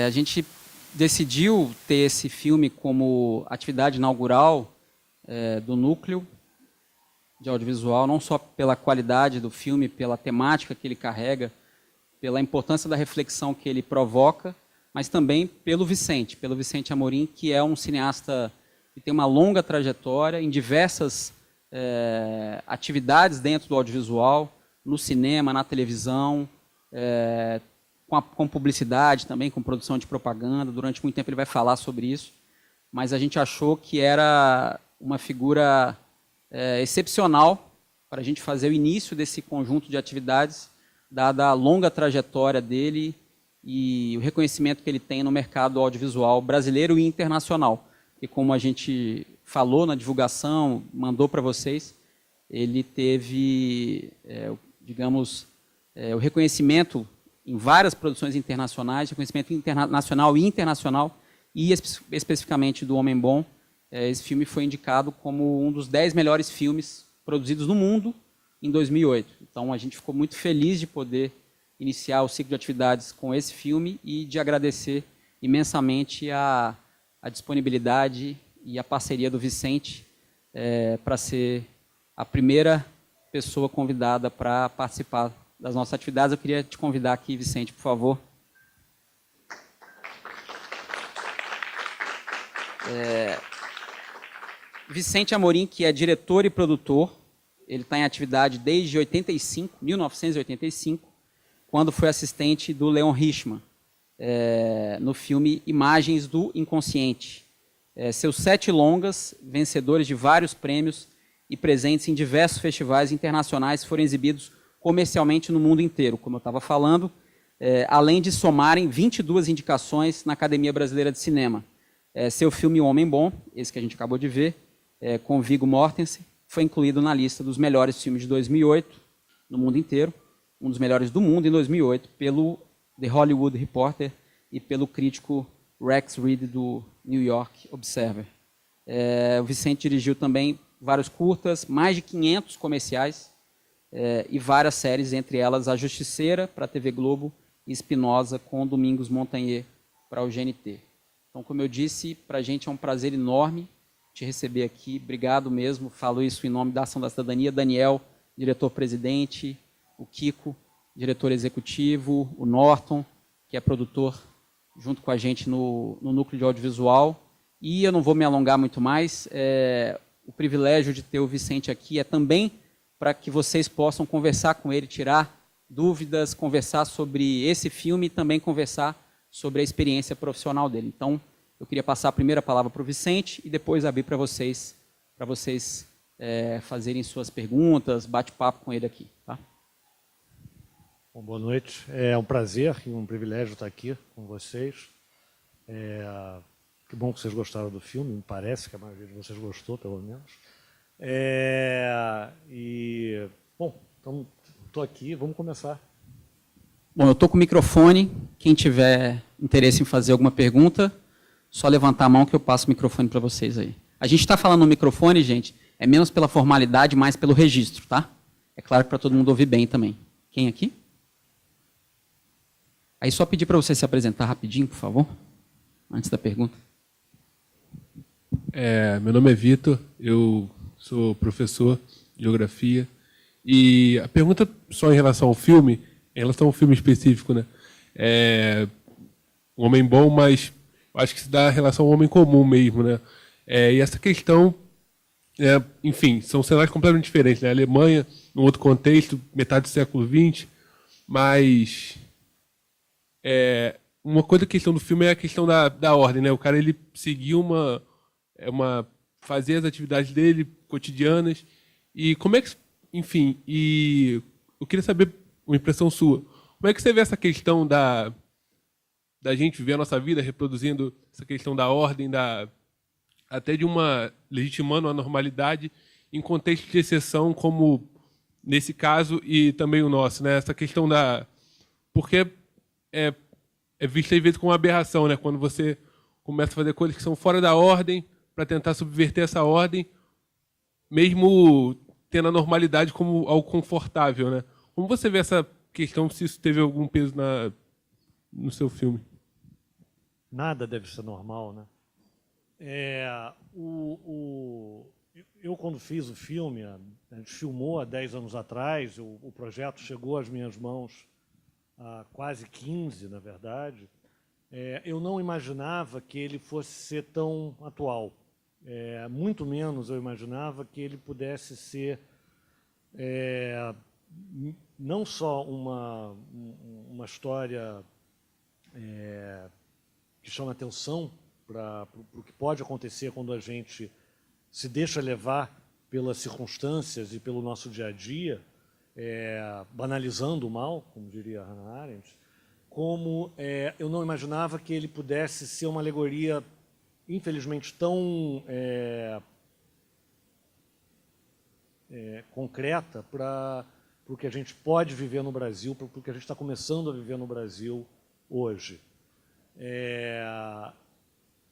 A gente decidiu ter esse filme como atividade inaugural do núcleo de audiovisual, não só pela qualidade do filme, pela temática que ele carrega, pela importância da reflexão que ele provoca, mas também pelo Vicente Amorim, que é um cineasta que tem uma longa trajetória em diversas atividades dentro do audiovisual, no cinema, na televisão, com publicidade também, com produção de propaganda. Durante muito tempo ele vai falar sobre isso, mas a gente achou que era uma figura excepcional para a gente fazer o início desse conjunto de atividades, dada a longa trajetória dele e o reconhecimento que ele tem no mercado audiovisual brasileiro e internacional. E como a gente falou na divulgação, mandou para vocês, ele teve, digamos, o reconhecimento em várias produções internacionais, reconhecimento nacional e internacional, e especificamente do Homem Bom. Esse filme foi indicado como um dos 10 melhores filmes produzidos no mundo em 2008. Então, a gente ficou muito feliz de poder iniciar o ciclo de atividades com esse filme e de agradecer imensamente a disponibilidade e a parceria do Vicente para ser a primeira pessoa convidada para participar das nossas atividades. Eu queria te convidar aqui, Vicente, por favor. Vicente Amorim, que é diretor e produtor, ele está em atividade desde 1985, quando foi assistente do Leon Richman, no filme Imagens do Inconsciente. Seus 7 longas, vencedores de vários prêmios e presentes em diversos festivais internacionais, foram exibidos comercialmente no mundo inteiro, como eu estava falando, além de somarem 22 indicações na Academia Brasileira de Cinema. Seu filme O Homem Bom, esse que a gente acabou de ver, com Viggo Mortensen, foi incluído na lista dos melhores filmes de 2008, no mundo inteiro, um dos melhores do mundo em 2008, pelo The Hollywood Reporter e pelo crítico Rex Reed do New York Observer. O Vicente dirigiu também vários curtas, mais de 500 comerciais e várias séries, entre elas A Justiceira, para a TV Globo, e Espinosa, com Domingos Montagnier, para o GNT. Então, como eu disse, para a gente é um prazer enorme te receber aqui. Obrigado mesmo. Falo isso em nome da Ação da Cidadania. Daniel, diretor-presidente, o Kiko, diretor executivo, o Norton, que é produtor junto com a gente no núcleo de audiovisual. E eu não vou me alongar muito mais. O privilégio de ter o Vicente aqui é também para que vocês possam conversar com ele, tirar dúvidas, conversar sobre esse filme e também conversar sobre a experiência profissional dele. Então, eu queria passar a primeira palavra para o Vicente e depois abrir para vocês fazerem suas perguntas, bate-papo com ele aqui. Tá? Bom, boa noite. É um prazer e um privilégio estar aqui com vocês. Que bom que vocês gostaram do filme, me parece que a maioria de vocês gostou, pelo menos. Bom, então, estou aqui, vamos começar. Bom, eu estou com o microfone. Quem tiver interesse em fazer alguma pergunta, só levantar a mão que eu passo o microfone para vocês aí. A gente está falando no microfone, gente, é menos pela formalidade, mais pelo registro, tá? É claro que para todo mundo ouvir bem também. Quem aqui? Aí só pedir para você se apresentar rapidinho, por favor, antes da pergunta. Meu nome é Vitor, eu sou professor de geografia. E a pergunta só em relação ao filme, em relação ao filme específico, né? Um homem bom, mas eu acho que se dá em relação ao homem comum mesmo, né? E essa questão, enfim, são cenários completamente diferentes, né? A Alemanha, num outro contexto, metade do século XX, mas uma coisa, a questão do filme é a questão da ordem, né? O cara, ele seguiu fazer as atividades dele cotidianas, e como é que, enfim, e eu queria saber uma impressão sua. Como é que você vê essa questão da gente viver a nossa vida reproduzindo essa questão da ordem, até de legitimando a normalidade em contexto de exceção, como nesse caso e também o nosso, né? Essa questão porque é vista às vezes como uma aberração, né? Quando você começa a fazer coisas que são fora da ordem para tentar subverter essa ordem, mesmo tendo a normalidade como algo confortável, né? Como você vê essa questão, se isso teve algum peso no seu filme? Nada deve ser normal, né? Eu, quando fiz o filme, a gente filmou há 10 anos atrás, o projeto chegou às minhas mãos há quase 15, na verdade. Eu não imaginava que ele fosse ser tão atual. Muito menos eu imaginava que ele pudesse ser não só uma história que chama atenção para o que pode acontecer quando a gente se deixa levar pelas circunstâncias e pelo nosso dia a dia, banalizando o mal, como diria Hannah Arendt, como eu não imaginava que ele pudesse ser uma alegoria, infelizmente, tão concreta para o que a gente pode viver no Brasil, para o que a gente está começando a viver no Brasil hoje.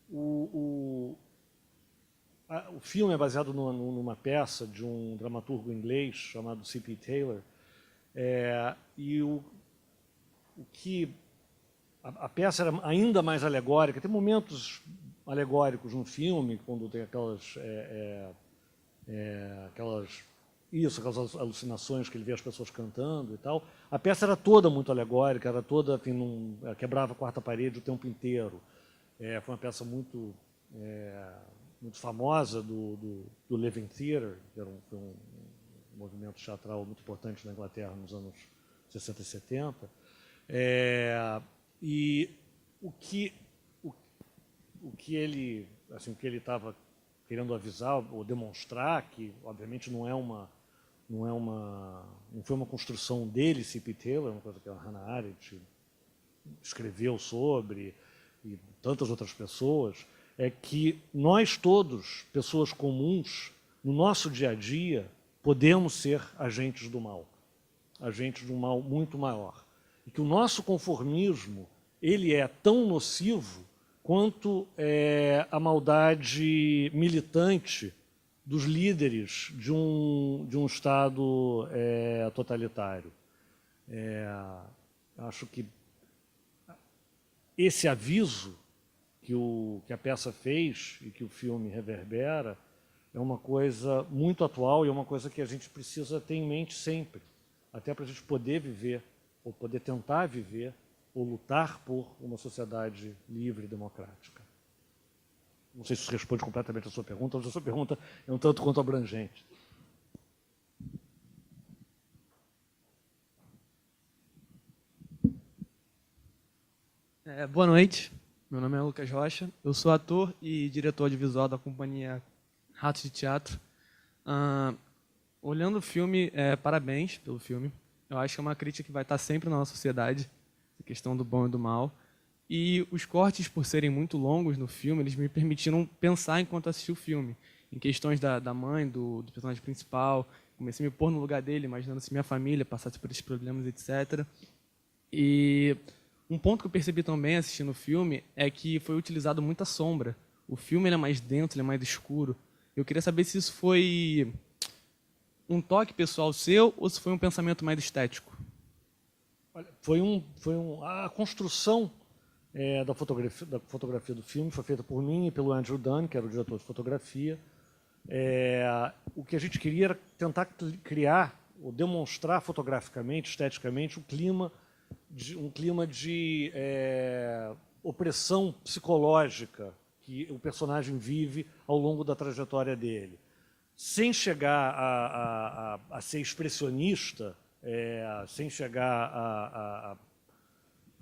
O filme é baseado numa peça de um dramaturgo inglês chamado C.P. Taylor, e a peça era ainda mais alegórica. Tem momentos alegóricos no filme, quando tem aquelas alucinações que ele vê as pessoas cantando e tal. A peça era toda muito alegórica, era toda, enfim, quebrava a quarta parede o tempo inteiro. Foi uma peça muito famosa do Living Theatre, que era um movimento teatral muito importante na Inglaterra nos anos 60 e 70. E o que ele estava querendo avisar ou demonstrar, que obviamente não foi uma construção dele, C.P. Taylor, uma coisa que a Hannah Arendt escreveu sobre, e tantas outras pessoas, é que nós todos, pessoas comuns, no nosso dia a dia, podemos ser agentes do mal muito maior. E que o nosso conformismo, ele é tão nocivo quanto a maldade militante dos líderes de um Estado totalitário. Acho que esse aviso que a peça fez e que o filme reverbera é uma coisa muito atual e é uma coisa que a gente precisa ter em mente sempre, até para a gente poder viver, ou poder tentar viver, ou lutar por uma sociedade livre e democrática. Não sei se isso responde completamente a sua pergunta, mas a sua pergunta é um tanto quanto abrangente. Boa noite, meu nome é Lucas Rocha, eu sou ator e diretor audiovisual da companhia Ratos de Teatro. Olhando o filme, parabéns pelo filme, eu acho que é uma crítica que vai estar sempre na nossa sociedade, a questão do bom e do mal, e os cortes, por serem muito longos no filme, eles me permitiram pensar enquanto assisti o filme, em questões da mãe, do personagem principal, comecei a me pôr no lugar dele, imaginando se minha família passasse por esses problemas, etc. E um ponto que eu percebi também assistindo o filme é que foi utilizado muita sombra. O filme ele é mais denso, ele é mais escuro. Eu queria saber se isso foi um toque pessoal seu ou se foi um pensamento mais estético. Olha, a construção da fotografia do filme foi feita por mim e pelo Andrew Dunn, que era o diretor de fotografia. O que a gente queria era tentar criar ou demonstrar fotograficamente, esteticamente, um clima de opressão psicológica que o personagem vive ao longo da trajetória dele, sem chegar a ser expressionista, sem chegar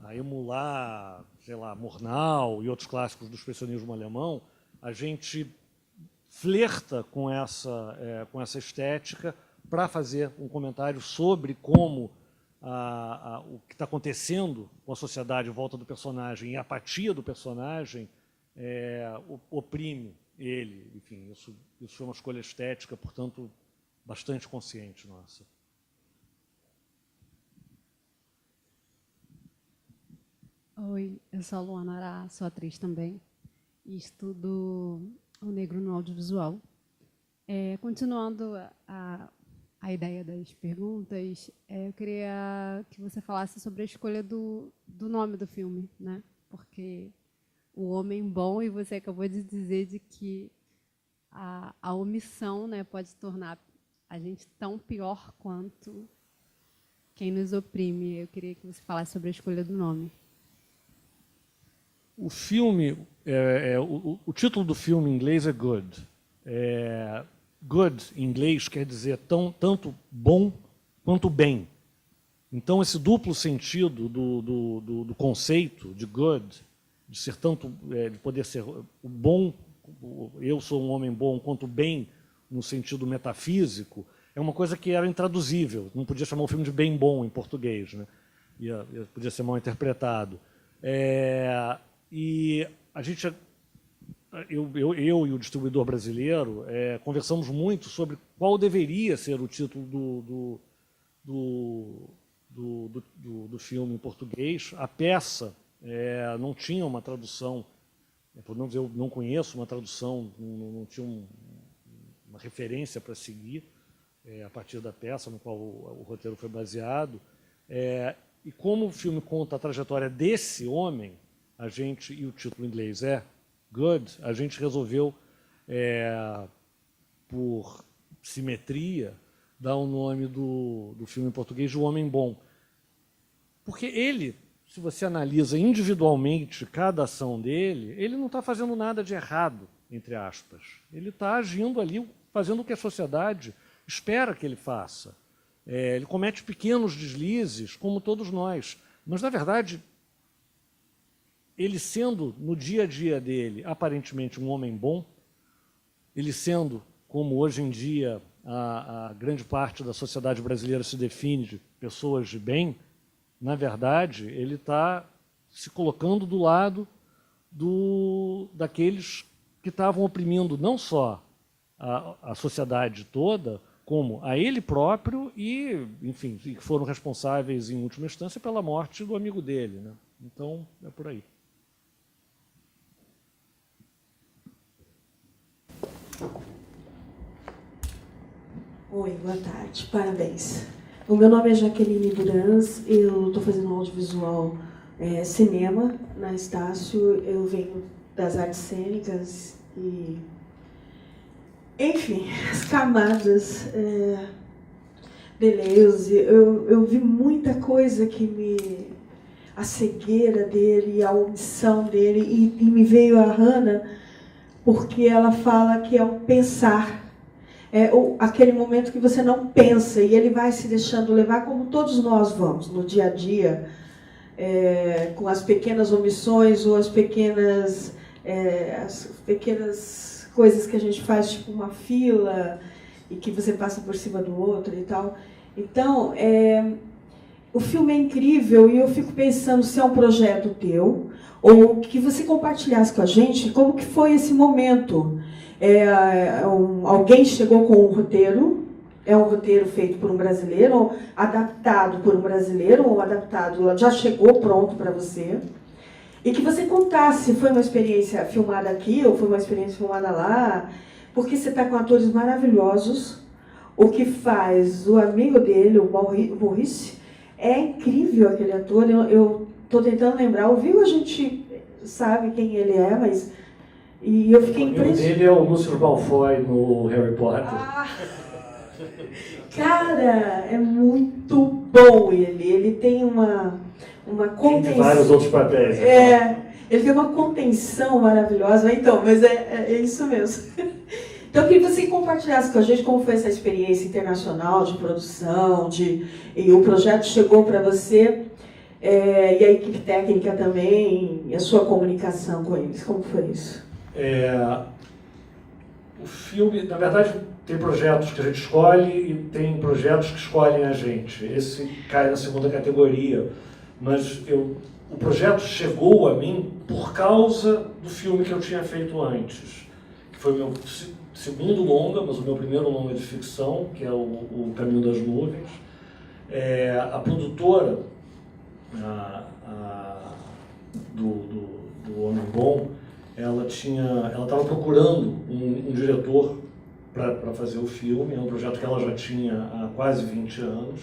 a emular, sei lá, Murnau e outros clássicos do expressionismo alemão. A gente flerta com essa estética para fazer um comentário sobre como o que está acontecendo com a sociedade em volta do personagem e a apatia do personagem oprime ele. Enfim, isso foi uma escolha estética, portanto, bastante consciente nossa. Oi, eu sou a Luana Ará, sou atriz também e estudo o negro no audiovisual. Continuando a ideia das perguntas, eu queria que você falasse sobre a escolha do nome do filme, né? Porque o homem bom, e você acabou de dizer de que a omissão, né, pode tornar a gente tão pior quanto quem nos oprime. Eu queria que você falasse sobre a escolha do nome. O filme, o título do filme em inglês é Good. Good, em inglês, quer dizer tanto bom quanto bem. Então, esse duplo sentido do conceito de good, de ser tanto, de poder ser o bom, eu sou um homem bom, quanto bem, no sentido metafísico, é uma coisa que era intraduzível. Não podia chamar o filme de bem bom em português, né? Podia ser mal interpretado. E a gente, eu e o distribuidor brasileiro conversamos muito sobre qual deveria ser o título do filme em português. A peça não tinha uma tradução, pelo menos eu não conheço uma tradução, não tinha uma referência para seguir a partir da peça no qual o roteiro foi baseado. E como o filme conta a trajetória desse homem, e o título em inglês é Good, a gente resolveu, por simetria, dar o nome do filme em português de O Homem Bom. Porque ele, se você analisa individualmente cada ação dele, ele não está fazendo nada de errado, entre aspas. Ele está agindo ali, fazendo o que a sociedade espera que ele faça. Ele comete pequenos deslizes, como todos nós. Mas, na verdade, ele sendo, no dia a dia dele, aparentemente um homem bom, ele sendo, como hoje em dia a grande parte da sociedade brasileira se define de pessoas de bem, na verdade, ele está se colocando do lado daqueles que estavam oprimindo não só a sociedade toda, como a ele próprio e, enfim, que foram responsáveis, em última instância, pela morte do amigo dele, né? Então, é por aí. Oi, boa tarde, parabéns. O meu nome é Jaqueline Durans, eu estou fazendo audiovisual cinema na Estácio, eu venho das artes cênicas e, enfim, as camadas, Deleuze, eu vi muita coisa a cegueira dele, a omissão dele, e me veio a Hannah, porque ela fala que é o pensar. Aquele momento que você não pensa e ele vai se deixando levar, como todos nós vamos no dia a dia, com as pequenas omissões ou as pequenas coisas que a gente faz, tipo uma fila, e que você passa por cima do outro e tal. Então, o filme é incrível e eu fico pensando se é um projeto teu ou que você compartilhasse com a gente como que foi esse momento. Alguém chegou com um roteiro, é um roteiro feito por um brasileiro, ou adaptado por um brasileiro, ou adaptado, já chegou pronto para você, e que você contasse, foi uma experiência filmada aqui, ou foi uma experiência filmada lá, porque você está com atores maravilhosos, o que faz o amigo dele, o Maurice, é incrível aquele ator, eu estou tentando lembrar, ouviu, a gente sabe quem ele é, mas... E eu fiquei impressionada. O dele é o Lúcio Malfoy no Harry Potter. Cara, é muito bom ele. Ele tem uma contenção. Tem vários outros papéis. Ele tem uma contenção maravilhosa. Então, mas é isso mesmo. Então, eu queria que você compartilhasse com a gente como foi essa experiência internacional de produção, e o projeto chegou para você, e a equipe técnica também, e a sua comunicação com eles. Como foi isso? O filme, na verdade, tem projetos que a gente escolhe e tem projetos que escolhem a gente. Esse cai na segunda categoria. Mas o projeto chegou a mim por causa do filme que eu tinha feito antes, que foi o meu segundo longa, mas o meu primeiro longa de ficção, que é o Caminho das Nuvens. A produtora do Homem Bom, ela estava procurando um diretor para fazer o filme. É um projeto que ela já tinha há quase 20 anos.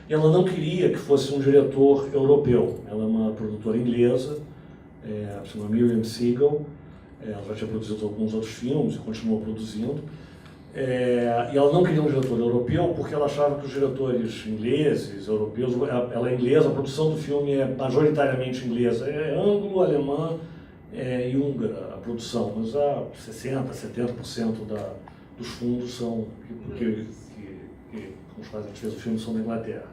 E ela não queria que fosse um diretor europeu. Ela é uma produtora inglesa, chama Miriam Siegel. Ela já tinha produzido alguns outros filmes e continuou produzindo. E ela não queria um diretor europeu porque ela achava que os diretores ingleses, europeus, ela é inglesa, a produção do filme é majoritariamente inglesa, é ângulo, alemã e húngara a produção, mas 60%, 70% dos fundos são com os quais a gente fez o filme são da Inglaterra.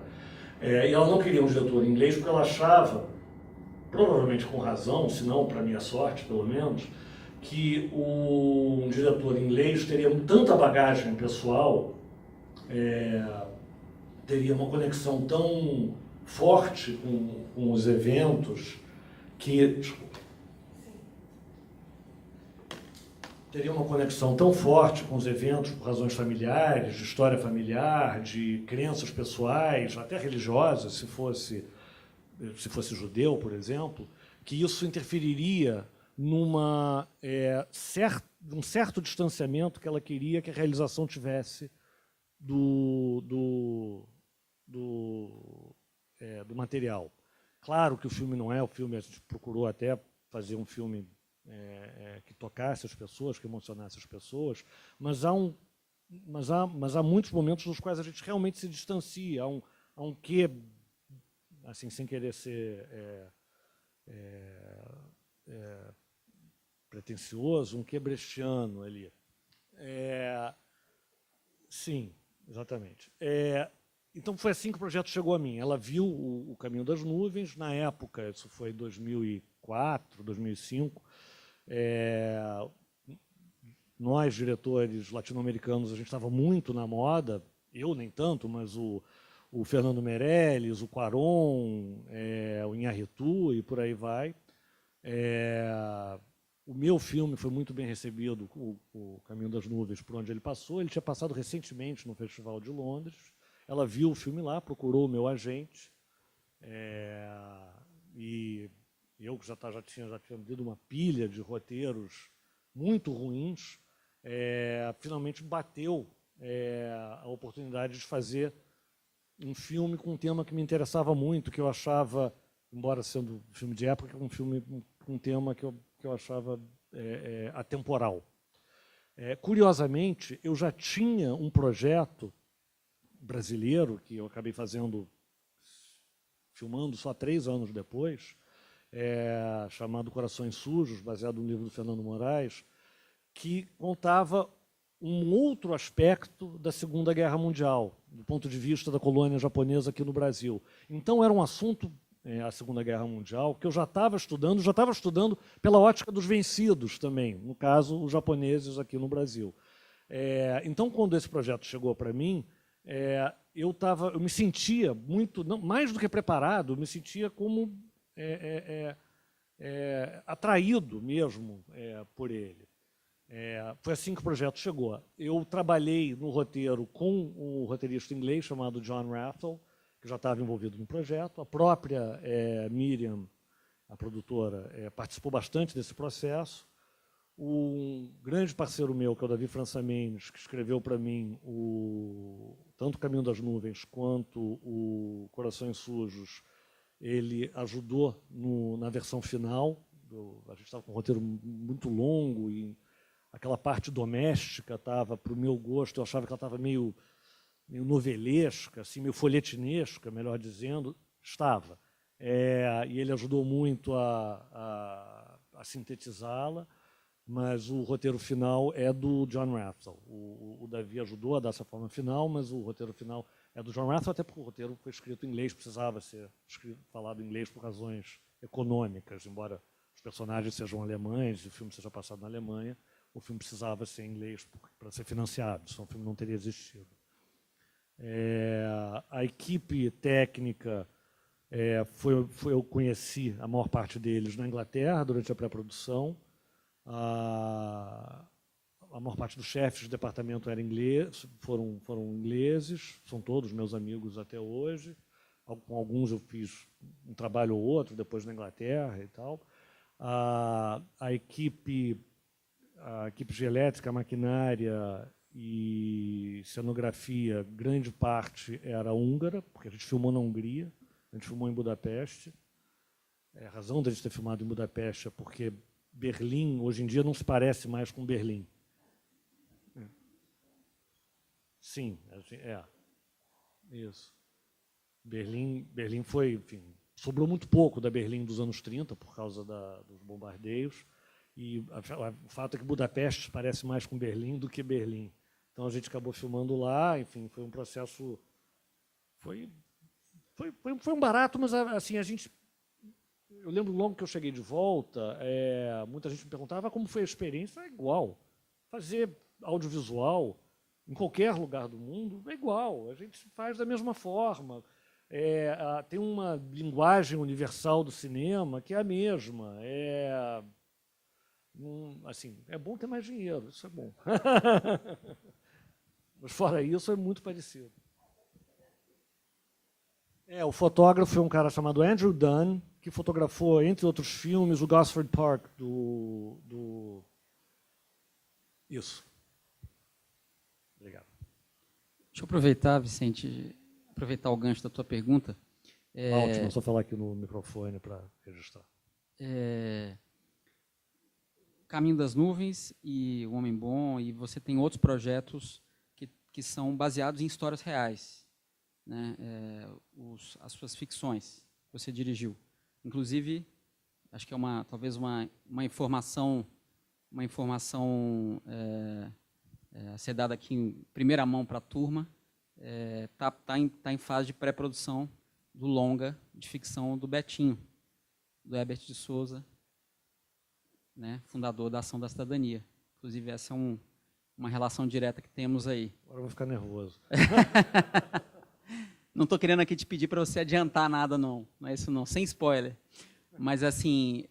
E ela não queria um diretor inglês porque ela achava, provavelmente com razão, se não para minha sorte pelo menos, que um diretor inglês teria tanta bagagem pessoal, teria uma conexão tão forte com os eventos, teria uma conexão tão forte com os eventos por razões familiares, de história familiar, de crenças pessoais, até religiosas, se fosse judeu, por exemplo, que isso interferiria num certo distanciamento que ela queria que a realização tivesse do material. Claro que o filme não é o filme, a gente procurou até fazer um filme que tocasse as pessoas, que emocionasse as pessoas, mas há muitos momentos nos quais a gente realmente se distancia, há um quê, assim, sem querer ser pretencioso, um quê brechtiano ali. Sim, exatamente. Então foi assim que o projeto chegou a mim. Ela viu o Caminho das Nuvens, na época, isso foi 2004, 2005, nós, diretores latino-americanos, a gente estava muito na moda, eu nem tanto, mas o Fernando Meirelles, o Cuarón, o Iñárritu e por aí vai. O meu filme foi muito bem recebido, o Caminho das Nuvens, por onde ele passou. Ele tinha passado recentemente no Festival de Londres. Ela viu o filme lá, procurou o meu agente. E eu, que já tinha lido uma pilha de roteiros muito ruins, finalmente bateu a oportunidade de fazer um filme com um tema que me interessava muito, que eu achava, embora sendo um filme de época, um filme com um tema que eu achava atemporal. Curiosamente, eu já tinha um projeto brasileiro, que eu acabei filmando só 3 anos depois, chamado Corações Sujos, baseado no livro do Fernando Moraes, que contava um outro aspecto da Segunda Guerra Mundial, do ponto de vista da colônia japonesa aqui no Brasil. Então era um assunto, a Segunda Guerra Mundial, que eu já estava estudando pela ótica dos vencidos também, no caso, os japoneses aqui no Brasil. Então, quando esse projeto chegou para mim, eu me sentia muito, não, mais do que preparado, eu me sentia como atraído mesmo por ele. Foi assim que o projeto chegou. Eu trabalhei no roteiro com um roteirista inglês chamado John Rathel, que já estava envolvido no projeto. A própria Miriam, a produtora, participou bastante desse processo. Um grande parceiro meu, que é o Davi França Mendes, que escreveu para mim tanto o Caminho das Nuvens quanto o Corações Sujos, ele ajudou na versão final. A gente estava com um roteiro muito longo e aquela parte doméstica estava, para o meu gosto, eu achava que ela estava meio novelesca, assim, meio folhetinesca, melhor dizendo, estava. E ele ajudou muito a sintetizá-la, mas o roteiro final é do John Rathel. O Davi ajudou a dar essa forma final, mas o roteiro final é do John Rathel, até porque o roteiro foi escrito em inglês, precisava ser falado em inglês por razões econômicas, embora os personagens sejam alemães e o filme seja passado na Alemanha, o filme precisava ser em inglês para ser financiado, senão o filme não teria existido. A equipe técnica, eu conheci a maior parte deles na Inglaterra durante a pré-produção. A maior parte dos chefes de departamento foram ingleses, são todos meus amigos até hoje. Com alguns eu fiz um trabalho ou outro, depois na Inglaterra e tal. A equipe de elétrica, maquinária e cenografia, grande parte era húngara, porque a gente filmou na Hungria, a gente filmou em Budapeste. A razão da gente ter filmado em Budapeste é porque Berlim, hoje em dia, não se parece mais com Berlim. Sim, isso. Berlim foi, enfim, sobrou muito pouco da Berlim dos anos 30 por causa dos bombardeios, e o fato é que Budapeste parece mais com Berlim do que Berlim. Então a gente acabou filmando lá, enfim, foi um processo, foi um barato, mas assim eu lembro logo que eu cheguei de volta, muita gente me perguntava como foi a experiência. É igual, fazer audiovisual em qualquer lugar do mundo é igual, a gente faz da mesma forma. Tem uma linguagem universal do cinema que é a mesma. Assim, é bom ter mais dinheiro, isso é bom. Mas fora isso, é muito parecido. O fotógrafo é um cara chamado Andrew Dunn, que fotografou, entre outros filmes, o Gosford Park Isso. Obrigado. Deixa eu aproveitar, Vicente, aproveitar o gancho da tua pergunta. Ótimo, só falar aqui no microfone para registrar. Caminho das Nuvens e O Homem Bom, e você tem outros projetos que são baseados em histórias reais, né? As suas ficções que você dirigiu. Inclusive, acho que é talvez uma informação a ser dada aqui em primeira mão para a turma. Tá em fase de pré-produção do longa de ficção do Betinho, do Herbert de Souza, né, fundador da Ação da Cidadania. Inclusive, essa é uma relação direta que temos aí. Agora eu vou ficar nervoso. Não estou querendo aqui te pedir para você adiantar nada, não. Não é isso, não. Sem spoiler. Mas, assim,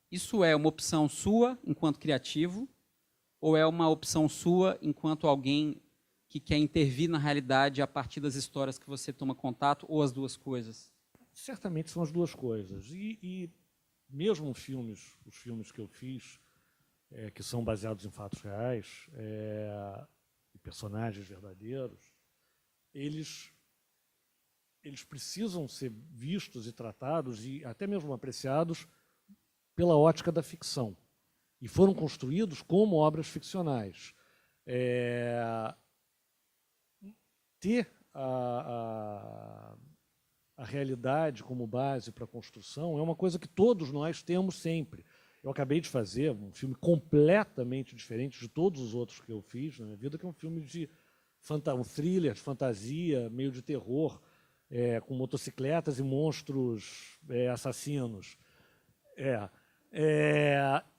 isso é uma opção sua enquanto criativo ou é uma opção sua enquanto alguém que quer intervir na realidade a partir das histórias que você toma contato, ou as duas coisas? Certamente são as duas coisas. E mesmo os filmes que eu fiz, que são baseados em fatos reais, e personagens verdadeiros, eles precisam ser vistos e tratados e até mesmo apreciados pela ótica da ficção. E foram construídos como obras ficcionais. Ter a realidade como base para a construção é uma coisa que todos nós temos sempre. Eu acabei de fazer um filme completamente diferente de todos os outros que eu fiz na minha vida, que é um filme um thriller de fantasia, meio de terror, com motocicletas e monstros assassinos.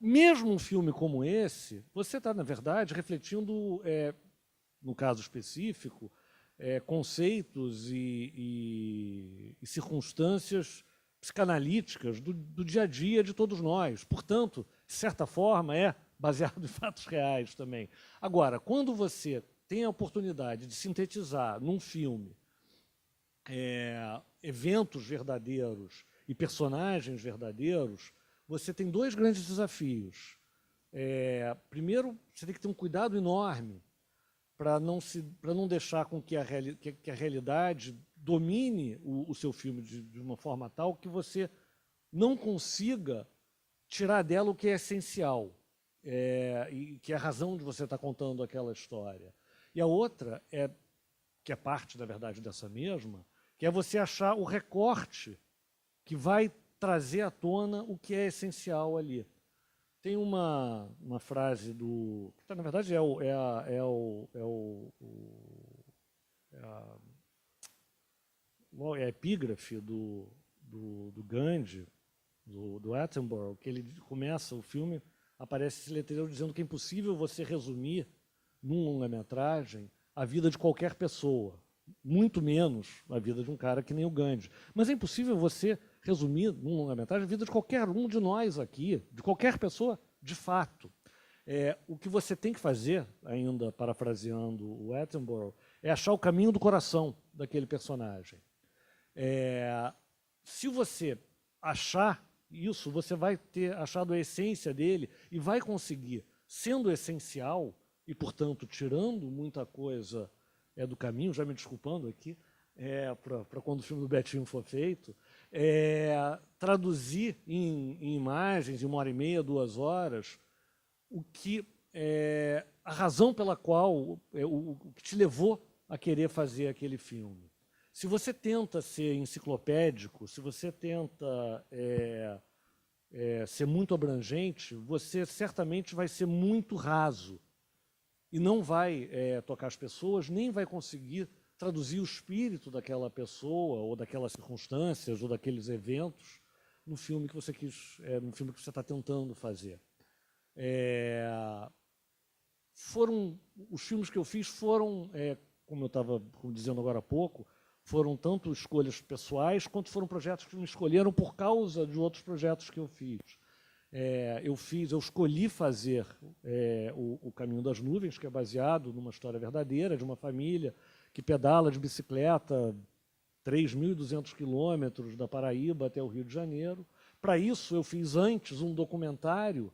Mesmo um filme como esse, você está, na verdade, refletindo, no caso específico, conceitos e circunstâncias psicanalíticas do dia a dia de todos nós. Portanto, de certa forma, é baseado em fatos reais também. Agora, quando você tem a oportunidade de sintetizar num filme eventos verdadeiros e personagens verdadeiros, você tem dois grandes desafios. Primeiro, você tem que ter um cuidado enorme para não deixar com que a realidade domine o seu filme de uma forma tal que você não consiga tirar dela o que é essencial, e que é a razão de você estar contando aquela história. E a outra, que é parte, na verdade, dessa mesma, que é você achar o recorte que vai trazer à tona o que é essencial ali. Tem uma frase que, na verdade, é a epígrafe do Gandhi, do Attenborough, que ele começa o filme, aparece esse letreiro dizendo que é impossível você resumir num longa-metragem a vida de qualquer pessoa, muito menos a vida de um cara que nem o Gandhi. Mas é impossível você resumir num longa-metragem a vida de qualquer um de nós aqui, de qualquer pessoa, de fato. O que você tem que fazer, ainda parafraseando o Attenborough, é achar o caminho do coração daquele personagem. Se você achar isso, você vai ter achado a essência dele e vai conseguir, sendo essencial e, portanto, tirando muita coisa do caminho, já me desculpando aqui, para quando o filme do Betinho for feito, traduzir em imagens, em 1h30, 2 horas, o que a razão pela qual, o que te levou a querer fazer aquele filme. Se você tenta ser enciclopédico, se você tenta ser muito abrangente, você certamente vai ser muito raso e não vai tocar as pessoas, nem vai conseguir traduzir o espírito daquela pessoa, ou daquelas circunstâncias, ou daqueles eventos, no filme que você no filme que você está tentando fazer. Os filmes que eu fiz foram, como eu estava dizendo agora há pouco, foram tanto escolhas pessoais, quanto foram projetos que me escolheram por causa de outros projetos que eu fiz. Eu escolhi fazer o Caminho das Nuvens, que é baseado numa história verdadeira de uma família que pedala de bicicleta 3.200 quilômetros da Paraíba até o Rio de Janeiro. Para isso, eu fiz antes um documentário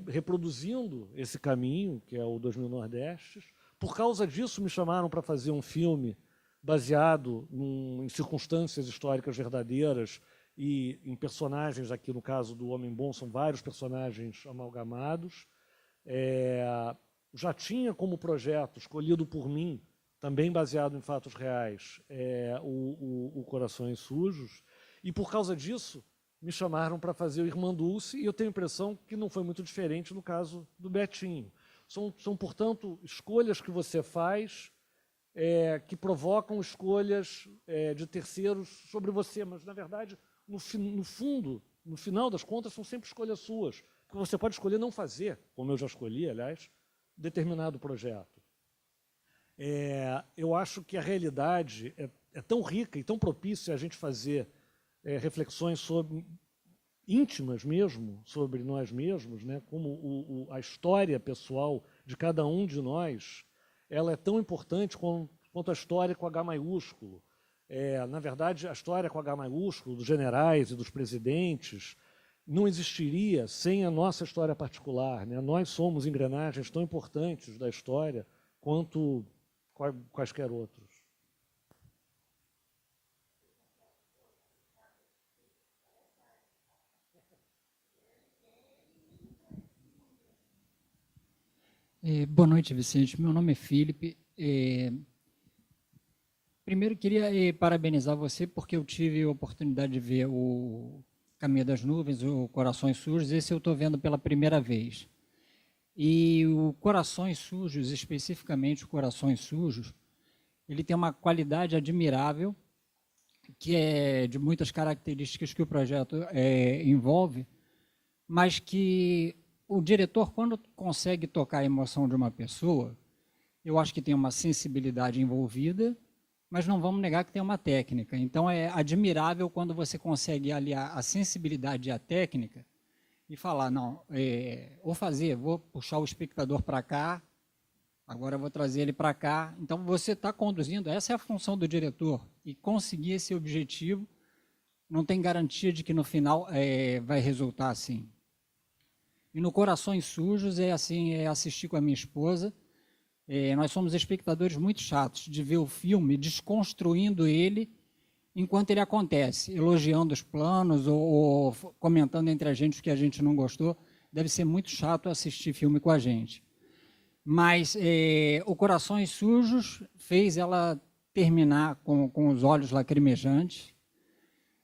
reproduzindo esse caminho, que é o 2000 Nordestes. Por causa disso, me chamaram para fazer um filme baseado em circunstâncias históricas verdadeiras e em personagens, aqui no caso do Homem Bom, são vários personagens amalgamados. Já tinha como projeto, escolhido por mim, também baseado em fatos reais, o Corações Sujos, e por causa disso me chamaram para fazer o Irmã Dulce, e eu tenho a impressão que não foi muito diferente no caso do Betinho. São portanto, escolhas que você faz que provocam escolhas de terceiros sobre você, mas, na verdade, no fundo, no final das contas, são sempre escolhas suas, porque você pode escolher não fazer, como eu já escolhi, aliás, determinado projeto. Eu acho que a realidade é tão rica e tão propícia a gente fazer reflexões íntimas mesmo, sobre nós mesmos, né? Como a história pessoal de cada um de nós, ela é tão importante quanto a história com H maiúsculo. Na verdade, a história com H maiúsculo, dos generais e dos presidentes, não existiria sem a nossa história particular, né? Nós somos engrenagens tão importantes da história quanto quaisquer outros. Boa noite, Vicente. Meu nome é Felipe. Primeiro, queria parabenizar você, porque eu tive a oportunidade de ver o Caminho das Nuvens, o Corações Sujos. Esse eu estou vendo pela primeira vez. E o Corações Sujos, especificamente o Corações Sujos, ele tem uma qualidade admirável, que é de muitas características que o projeto envolve, mas que o diretor, quando consegue tocar a emoção de uma pessoa, eu acho que tem uma sensibilidade envolvida, mas não vamos negar que tem uma técnica. Então, é admirável quando você consegue aliar a sensibilidade e a técnica e falar, não, vou puxar o espectador para cá, agora eu vou trazer ele para cá. Então, você está conduzindo, essa é a função do diretor, e conseguir esse objetivo não tem garantia de que no final vai resultar assim. E no Corações Sujos é assistir com a minha esposa. Nós somos espectadores muito chatos de ver o filme desconstruindo ele enquanto ele acontece, elogiando os planos ou comentando entre a gente o que a gente não gostou. Deve ser muito chato assistir filme com a gente. Mas o Corações Sujos fez ela terminar com os olhos lacrimejantes.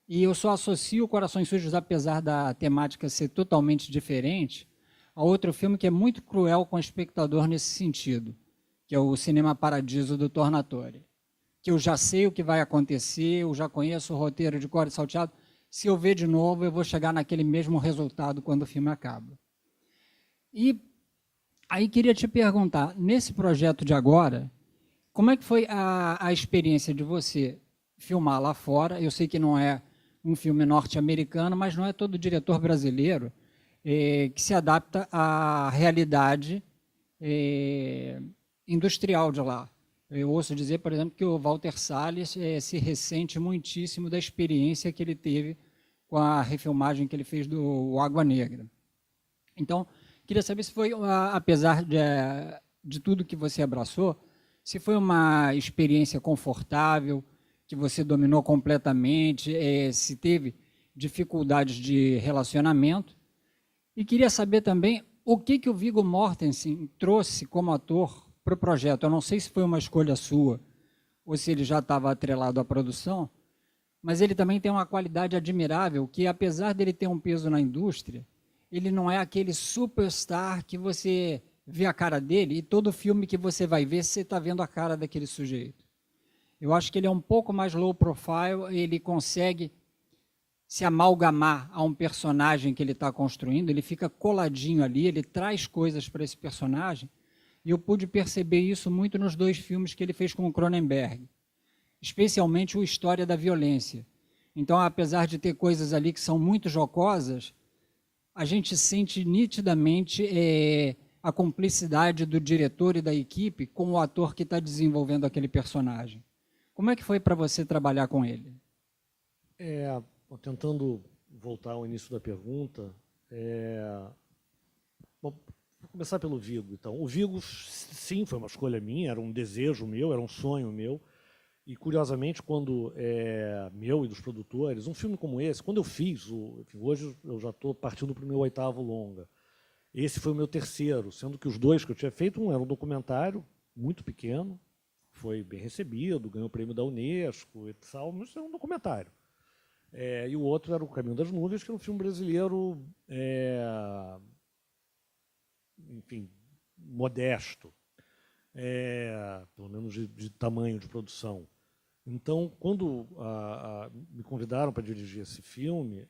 E eu só associo Corações Sujos, apesar da temática ser totalmente diferente, a outro filme que é muito cruel com o espectador nesse sentido, que é o Cinema Paradiso, do Tornatore. Que eu já sei o que vai acontecer, eu já conheço o roteiro de cor e salteado. Se eu ver de novo, eu vou chegar naquele mesmo resultado quando o filme acaba. E aí queria te perguntar, nesse projeto de agora, como é que foi a experiência de você filmar lá fora? Eu sei que não é um filme norte-americano, mas não é todo diretor brasileiro que se adapta à realidade industrial de lá. Eu ouço dizer, por exemplo, que o Walter Salles se ressente muitíssimo da experiência que ele teve com a refilmagem que ele fez do Água Negra. Então, queria saber se foi, apesar de tudo que você abraçou, se foi uma experiência confortável, que você dominou completamente, se teve dificuldades de relacionamento. E queria saber também o que o Viggo Mortensen trouxe como ator para o projeto. Eu não sei se foi uma escolha sua ou se ele já estava atrelado à produção, mas ele também tem uma qualidade admirável que, apesar dele ter um peso na indústria, ele não é aquele superstar que você vê a cara dele e todo filme que você vai ver, você está vendo a cara daquele sujeito. Eu acho que ele é um pouco mais low profile, ele consegue se amalgamar a um personagem que ele está construindo, ele fica coladinho ali, ele traz coisas para esse personagem, e eu pude perceber isso muito nos 2 filmes que ele fez com o Cronenberg, especialmente o História da Violência. Então, apesar de ter coisas ali que são muito jocosas, a gente sente nitidamente a cumplicidade do diretor e da equipe com o ator que está desenvolvendo aquele personagem. Como é que foi para você trabalhar com ele? Tentando voltar ao início da pergunta, bom, vou começar pelo Viggo. Então, o Viggo, sim, foi uma escolha minha, era um desejo meu, era um sonho meu. E, curiosamente, quando meu e dos produtores, um filme como esse, quando eu fiz, enfim, hoje eu já estou partindo para o meu 8º longa. Esse foi o meu 3º, sendo que os 2 que eu tinha feito, um era um documentário muito pequeno, foi bem recebido, ganhou o prêmio da Unesco e tal, mas é um documentário. E o outro era O Caminho das Nuvens, que era um filme brasileiro, enfim, modesto, pelo menos de tamanho de produção. Então, quando me convidaram para dirigir esse filme,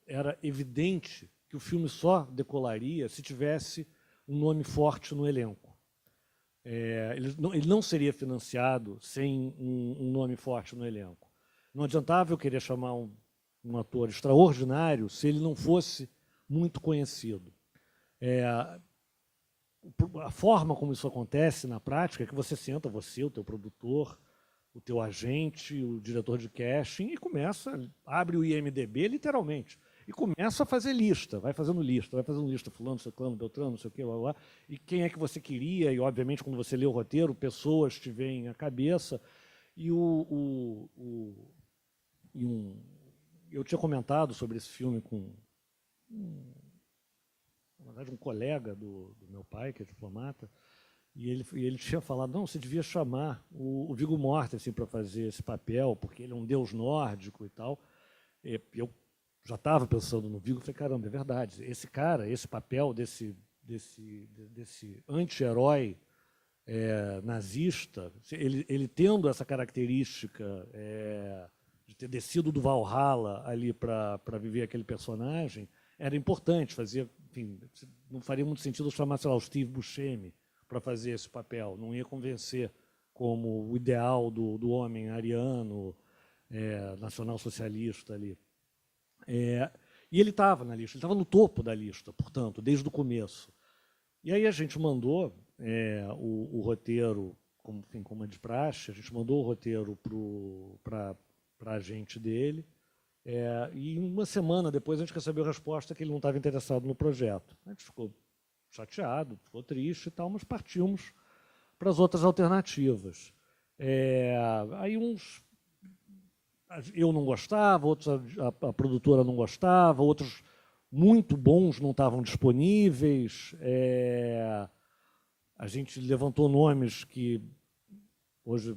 era evidente que o filme só decolaria se tivesse um nome forte no elenco. Ele não seria financiado sem um nome forte no elenco. Não adiantava eu querer chamar um ator extraordinário se ele não fosse muito conhecido. A forma como isso acontece na prática é que você senta, você, o teu produtor, o teu agente, o diretor de casting, e abre o IMDb literalmente, e começa a fazer lista, vai fazendo lista, fulano, ciclano, beltrano, não sei o quê, blá, blá, e quem é que você queria, e obviamente quando você lê o roteiro, pessoas te vêm à cabeça, eu tinha comentado sobre esse filme com na verdade, um colega do meu pai, que é diplomata, e ele tinha falado, não, você devia chamar o Viggo Mortensen para fazer esse papel, porque ele é um deus nórdico e tal. E eu já estava pensando no Viggo, falei, caramba, é verdade, esse cara, esse papel desse anti-herói nazista, ele tendo essa característica de ter descido do Valhalla ali para viver aquele personagem, era importante, enfim, não faria muito sentido chamar, sei lá, o Steve Buscemi para fazer esse papel, não ia convencer como o ideal do homem ariano, nacional-socialista ali. E ele estava na lista, ele estava no topo da lista, portanto, desde o começo. E aí a gente mandou o roteiro, como é de praxe, a gente mandou o roteiro para a agente dele, e uma semana depois a gente recebeu a resposta que ele não estava interessado no projeto. A gente ficou chateado, ficou triste e tal, mas partimos para as outras alternativas. Aí eu não gostava, outros a produtora não gostava, outros muito bons não estavam disponíveis. A gente levantou nomes que hoje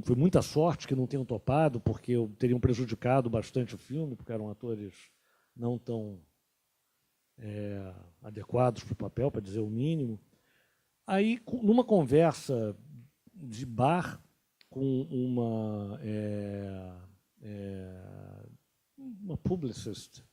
foi muita sorte que não tenham topado, porque teriam prejudicado bastante o filme, porque eram atores não tão adequados para o papel, para dizer o mínimo. Aí, numa conversa de bar com uma publicist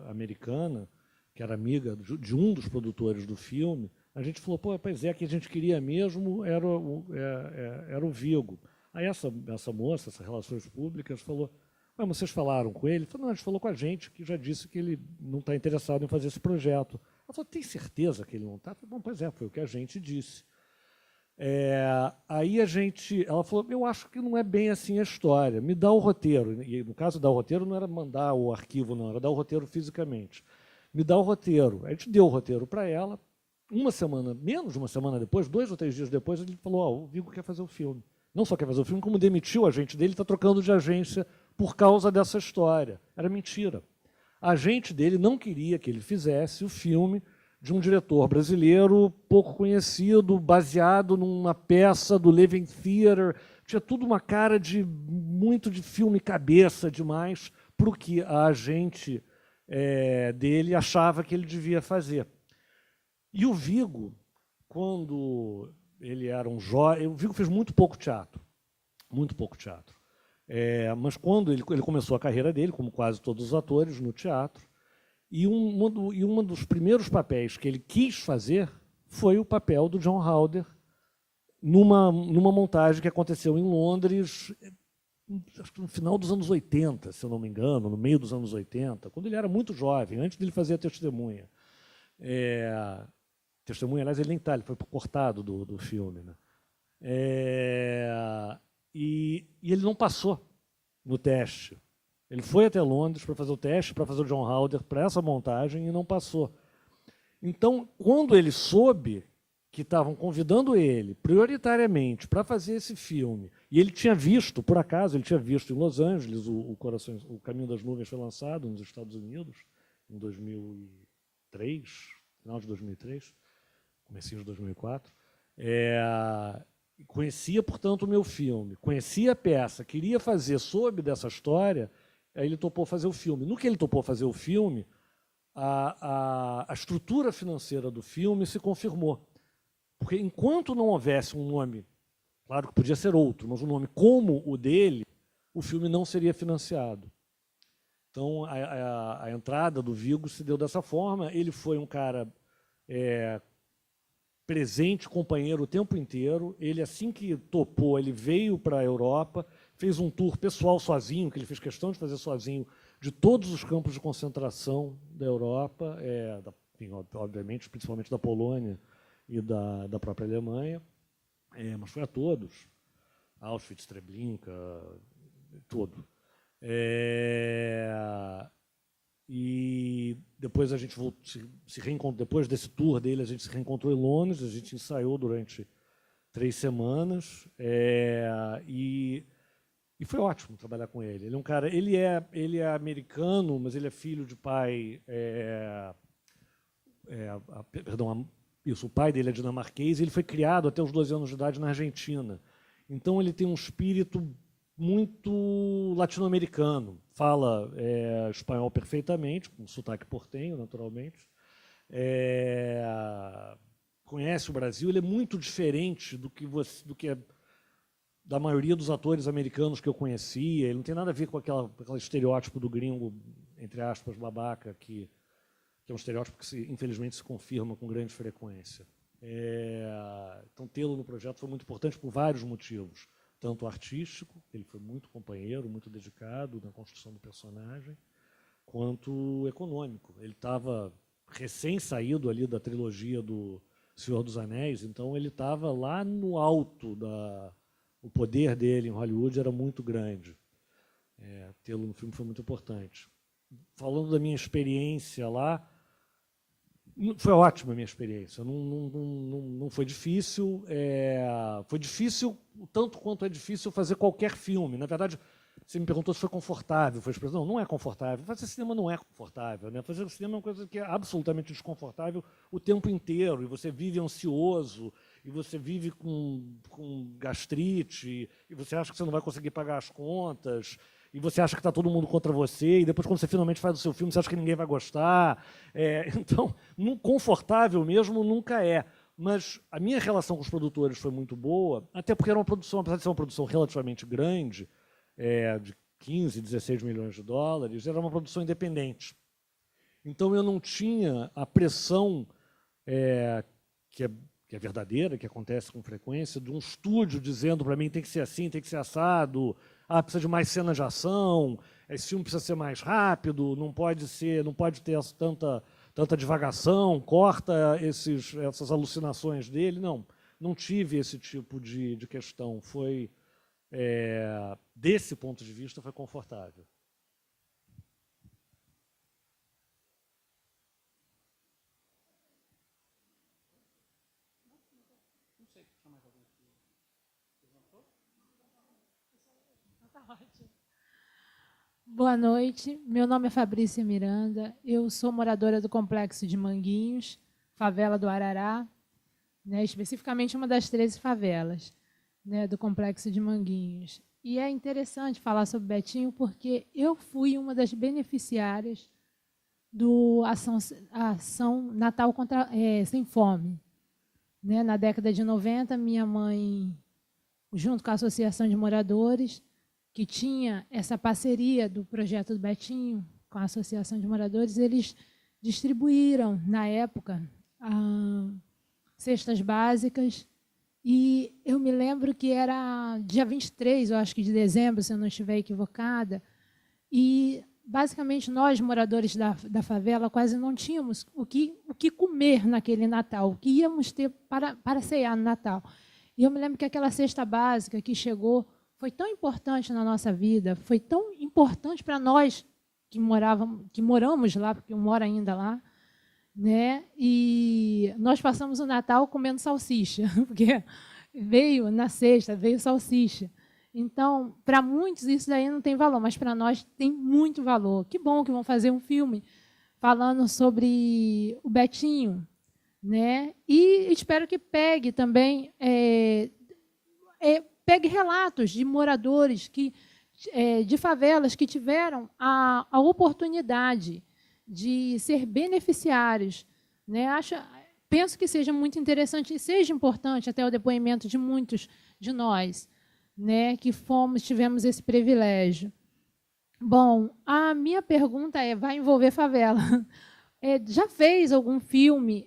americana, que era amiga de um dos produtores do filme, a gente falou, pô, pois que a gente queria mesmo era o Viggo. Aí essa moça, essas relações públicas, falou, mas vocês falaram com ele? Falei, não, a gente falou com a gente, que já disse que ele não está interessado em fazer esse projeto. Ela falou, tem certeza que ele não está? Bom, pois foi o que a gente disse. Aí ela falou, eu acho que não é bem assim a história, me dá o roteiro. E no caso, dar o roteiro não era mandar o arquivo, não, era dar o roteiro fisicamente. Me dá o roteiro. A gente deu o roteiro para ela menos de uma semana depois, 2 ou 3 dias depois, ele falou: o Viggo quer fazer o filme. Não só quer fazer o filme, como demitiu a agente dele, está trocando de agência por causa dessa história. Era mentira. A agente dele não queria que ele fizesse o filme de um diretor brasileiro pouco conhecido, baseado numa peça do Living Theatre. Tinha tudo uma cara muito de filme cabeça demais para o que a agente dele achava que ele devia fazer. E o Viggo, quando ele era um jovem... O Viggo fez muito pouco teatro. Muito pouco teatro. Mas quando ele começou a carreira dele, como quase todos os atores, no teatro, e um dos primeiros papéis que ele quis fazer foi o papel do John Howder numa montagem que aconteceu em Londres, acho que no final dos anos 80, se eu não me engano, no meio dos anos 80, quando ele era muito jovem, antes de ele fazer a Testemunha. Testemunha, aliás, ele nem está, ele foi cortado do filme. Né? E ele não passou no teste. Ele foi até Londres para fazer o teste, para fazer o John Howder, para essa montagem, e não passou. Então, quando ele soube que estavam convidando ele, prioritariamente, para fazer esse filme, e ele tinha visto, por acaso, ele tinha visto em Los Angeles, o Caminho das Nuvens foi lançado nos Estados Unidos, em 2003, final de 2003, comecinho de 2004, conhecia, portanto, o meu filme, conhecia a peça, queria fazer sobre dessa história, aí ele topou fazer o filme. No que ele topou fazer o filme, a estrutura financeira do filme se confirmou. Porque enquanto não houvesse um nome, claro que podia ser outro, mas um nome como o dele, o filme não seria financiado. Então, a entrada do Viggo se deu dessa forma. Ele foi um cara presente, companheiro o tempo inteiro. Ele, assim que topou, ele veio para a Europa, fez um tour pessoal sozinho, que ele fez questão de fazer sozinho, de todos os campos de concentração da Europa, enfim, obviamente, principalmente da Polônia e da própria Alemanha, mas foi a todos. Auschwitz, Treblinka, tudo. E depois a gente se reencontrou, depois desse tour dele, a gente se reencontrou em Londres, a gente ensaiou durante 3 semanas, e foi ótimo trabalhar com ele. Ele é um cara, ele é americano, mas ele é filho de pai, o pai dele é dinamarquês, e ele foi criado até os 12 anos de idade na Argentina. Então ele tem um espírito muito latino-americano, fala espanhol perfeitamente, com sotaque portenho, naturalmente, conhece o Brasil, ele é muito diferente do que da maioria dos atores americanos que eu conhecia. Ele não tem nada a ver com aquele estereótipo do gringo, entre aspas, babaca, que é um estereótipo que, infelizmente, se confirma com grande frequência. Então, tê-lo no projeto foi muito importante por vários motivos. Tanto artístico, ele foi muito companheiro, muito dedicado na construção do personagem, quanto econômico. Ele estava recém-saído ali da trilogia do Senhor dos Anéis, então ele estava lá no alto o poder dele em Hollywood era muito grande. Tê-lo no filme foi muito importante. Falando da minha experiência lá, foi ótima a minha experiência. Não foi difícil. Foi difícil tanto quanto é difícil fazer qualquer filme. Na verdade, você me perguntou se foi confortável. Não é confortável. Fazer cinema não é confortável. Né? Fazer cinema é uma coisa que é absolutamente desconfortável o tempo inteiro. E você vive ansioso, e você vive com gastrite, e você acha que você não vai conseguir pagar as contas, e você acha que está todo mundo contra você, e depois, quando você finalmente faz o seu filme, você acha que ninguém vai gostar. Então, confortável mesmo nunca é. Mas a minha relação com os produtores foi muito boa, até porque era uma produção, apesar de ser uma produção relativamente grande, de 15, 16 milhões de dólares, era uma produção independente. Então, eu não tinha a pressão que é verdadeira, que acontece com frequência, de um estúdio dizendo para mim tem que ser assim, tem que ser assado, precisa de mais cenas de ação, esse filme precisa ser mais rápido, não pode ter tanta divagação, corta essas alucinações dele. Não tive esse tipo de questão. Foi, desse ponto de vista, foi confortável. Boa noite, meu nome é Fabrícia Miranda, eu sou moradora do Complexo de Manguinhos, favela do Arará, né, especificamente uma das 13 favelas, né, do Complexo de Manguinhos. E é interessante falar sobre Betinho porque eu fui uma das beneficiárias do ação Natal Sem Fome. Né, na década de 90, minha mãe, junto com a Associação de Moradores, que tinha essa parceria do projeto do Betinho com a Associação de Moradores, eles distribuíram, na época, cestas básicas. E eu me lembro que era dia 23, eu acho que de dezembro, se eu não estiver equivocada, e, basicamente, nós, moradores da favela, quase não tínhamos o que comer naquele Natal, o que íamos ter para cear no Natal. E eu me lembro que aquela cesta básica que chegou foi tão importante na nossa vida, foi tão importante para nós que moramos lá, porque eu moro ainda lá, né? E nós passamos o Natal comendo salsicha, porque veio na cesta, veio salsicha. Então, para muitos isso daí não tem valor, mas para nós tem muito valor. Que bom que vão fazer um filme falando sobre o Betinho, né? E espero que pegue também pegue relatos de moradores de favelas que tiveram a oportunidade de ser beneficiários. Né? Penso que seja muito interessante e seja importante até o depoimento de muitos de nós, né, que tivemos esse privilégio. Bom, a minha pergunta vai envolver favela. Já fez algum filme,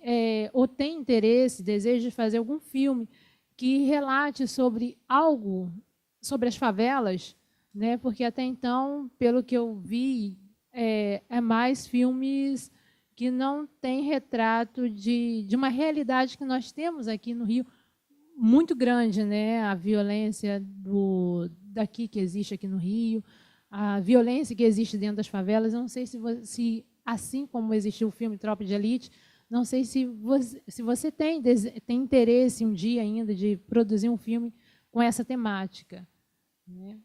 ou tem interesse, desejo de fazer algum filme que relate sobre algo, sobre as favelas, né? Porque até então, pelo que eu vi, é mais filmes que não têm retrato de uma realidade que nós temos aqui no Rio, muito grande, né? A violência daqui que existe aqui no Rio, a violência que existe dentro das favelas. Eu não sei se assim como existiu o filme Tropa de Elite, não sei se você tem interesse um dia ainda de produzir um filme com essa temática. Né?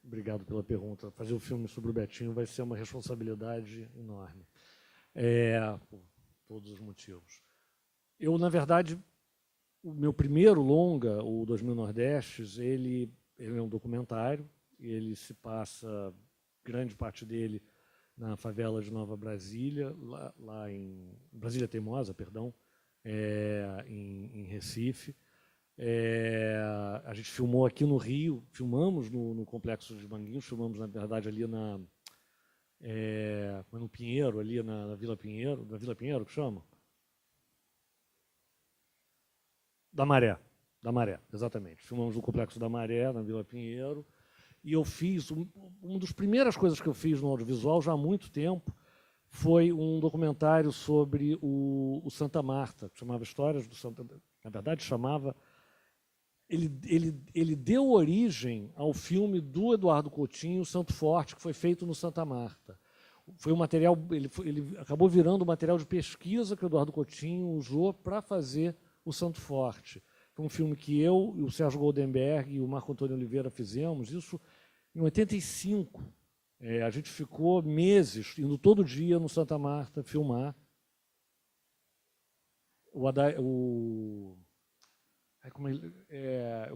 Obrigado pela pergunta. Fazer um filme sobre o Betinho vai ser uma responsabilidade enorme, por todos os motivos. Eu, na verdade, o meu primeiro longa, o 2000 Nordestes, ele é um documentário, ele se passa, grande parte dele, na favela de Nova Brasília, lá em Brasília Teimosa, perdão, em Recife. A gente filmou aqui no Rio, filmamos no Complexo de Manguinhos, filmamos, na verdade, ali no Pinheiro, ali na Vila Pinheiro, que chama? Da Maré, exatamente. Filmamos no Complexo da Maré, na Vila Pinheiro, e eu fiz, uma das primeiras coisas que eu fiz no audiovisual, já há muito tempo, foi um documentário sobre o Santa Marta, que chamava Histórias do Santa... Na verdade, chamava... Ele deu origem ao filme do Eduardo Coutinho, Santo Forte, que foi feito no Santa Marta. Foi um material, ele acabou virando um material de pesquisa que o Eduardo Coutinho usou para fazer o Santo Forte. Foi um filme que eu, o Sérgio Goldenberg e o Marco Antônio Oliveira fizemos, isso em 85. A gente ficou meses indo todo dia no Santa Marta filmar. Eu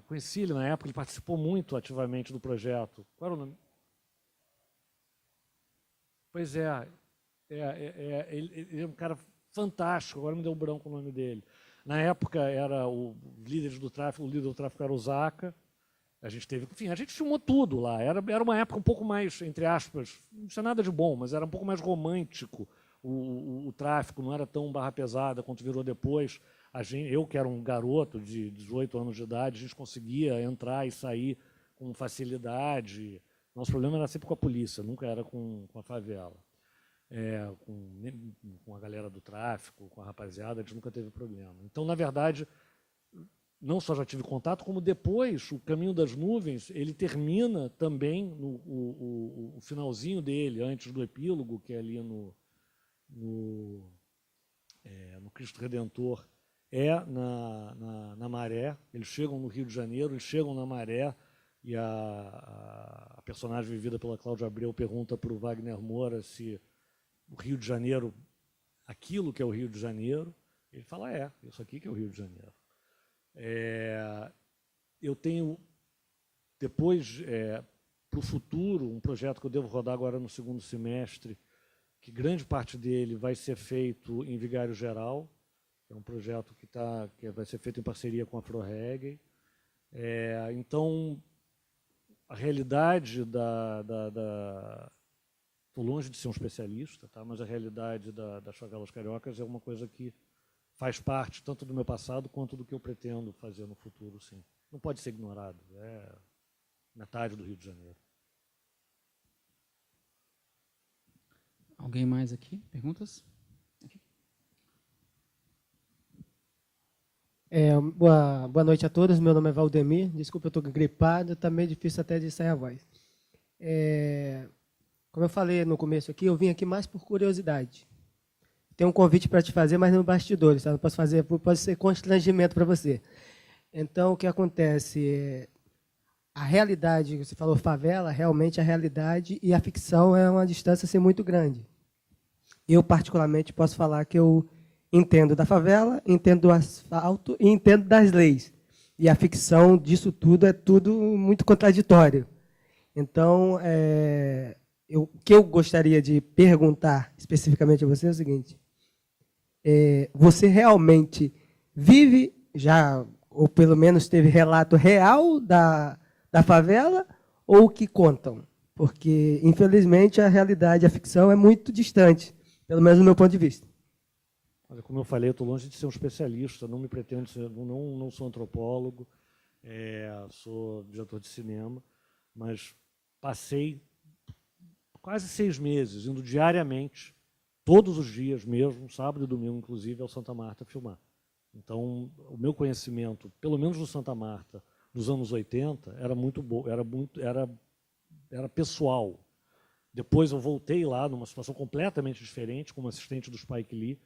conheci ele na época, ele participou muito ativamente do projeto. Qual era o nome? Pois ele é um cara fantástico, agora me deu um branco o nome dele. Na época era o líder do tráfico era o Zaca. A gente teve, enfim, a gente filmou tudo lá. Era uma época um pouco mais, entre aspas, não tinha nada de bom, mas era um pouco mais romântico. O tráfico não era tão barra pesada quanto virou depois. Eu, que era um garoto de 18 anos de idade, a gente conseguia entrar e sair com facilidade. Nosso problema era sempre com a polícia, nunca era com a favela. Com a galera do tráfico, com a rapaziada, a gente nunca teve problema. Então, na verdade, não só já tive contato, como depois, o Caminho das Nuvens, ele termina também, o finalzinho dele, antes do epílogo, que é ali no Cristo Redentor, é na Maré. Eles chegam no Rio de Janeiro, eles chegam na Maré, e a personagem vivida pela Cláudia Abreu pergunta para o Wagner Moura se o Rio de Janeiro, aquilo que é o Rio de Janeiro. Ele fala, isso aqui que é o Rio de Janeiro. Eu tenho, depois, para o futuro, um projeto que eu devo rodar agora no segundo semestre, que grande parte dele vai ser feito em Vigário Geral. É um projeto que vai ser feito em parceria com a Afro-Reggae. Então, a realidade estou longe de ser um especialista, tá? Mas a realidade das favelas cariocas é uma coisa que faz parte tanto do meu passado quanto do que eu pretendo fazer no futuro, sim. Não pode ser ignorado, é metade do Rio de Janeiro. Alguém mais aqui? Perguntas? Aqui. Boa noite a todos, meu nome é Valdemir, desculpa, eu estou gripado, está meio difícil até de sair a voz. Como eu falei no começo aqui, eu vim aqui mais por curiosidade. Tenho um convite para te fazer, mas no bastidores, tá? Não posso fazer, pode ser constrangimento para você. Então, o que acontece? A realidade, você falou favela, realmente a realidade e a ficção é uma distância assim, muito grande. Eu, particularmente, posso falar que eu entendo da favela, entendo do asfalto e entendo das leis. E a ficção disso tudo é tudo muito contraditório. Então, o que eu gostaria de perguntar especificamente a você é o seguinte. Você realmente vive já, ou pelo menos teve relato real da favela, ou o que contam? Porque, infelizmente, a realidade, a ficção é muito distante, pelo menos do meu ponto de vista. Olha, como eu falei, eu estou longe de ser um especialista, não me pretendo ser, não sou antropólogo, sou diretor de cinema, mas passei quase 6 meses, indo diariamente, todos os dias mesmo, sábado e domingo, inclusive, ao Santa Marta filmar. Então, o meu conhecimento, pelo menos do Santa Marta, dos anos 80, era muito bom, era pessoal. Depois eu voltei lá numa situação completamente diferente, como assistente do Spike Lee,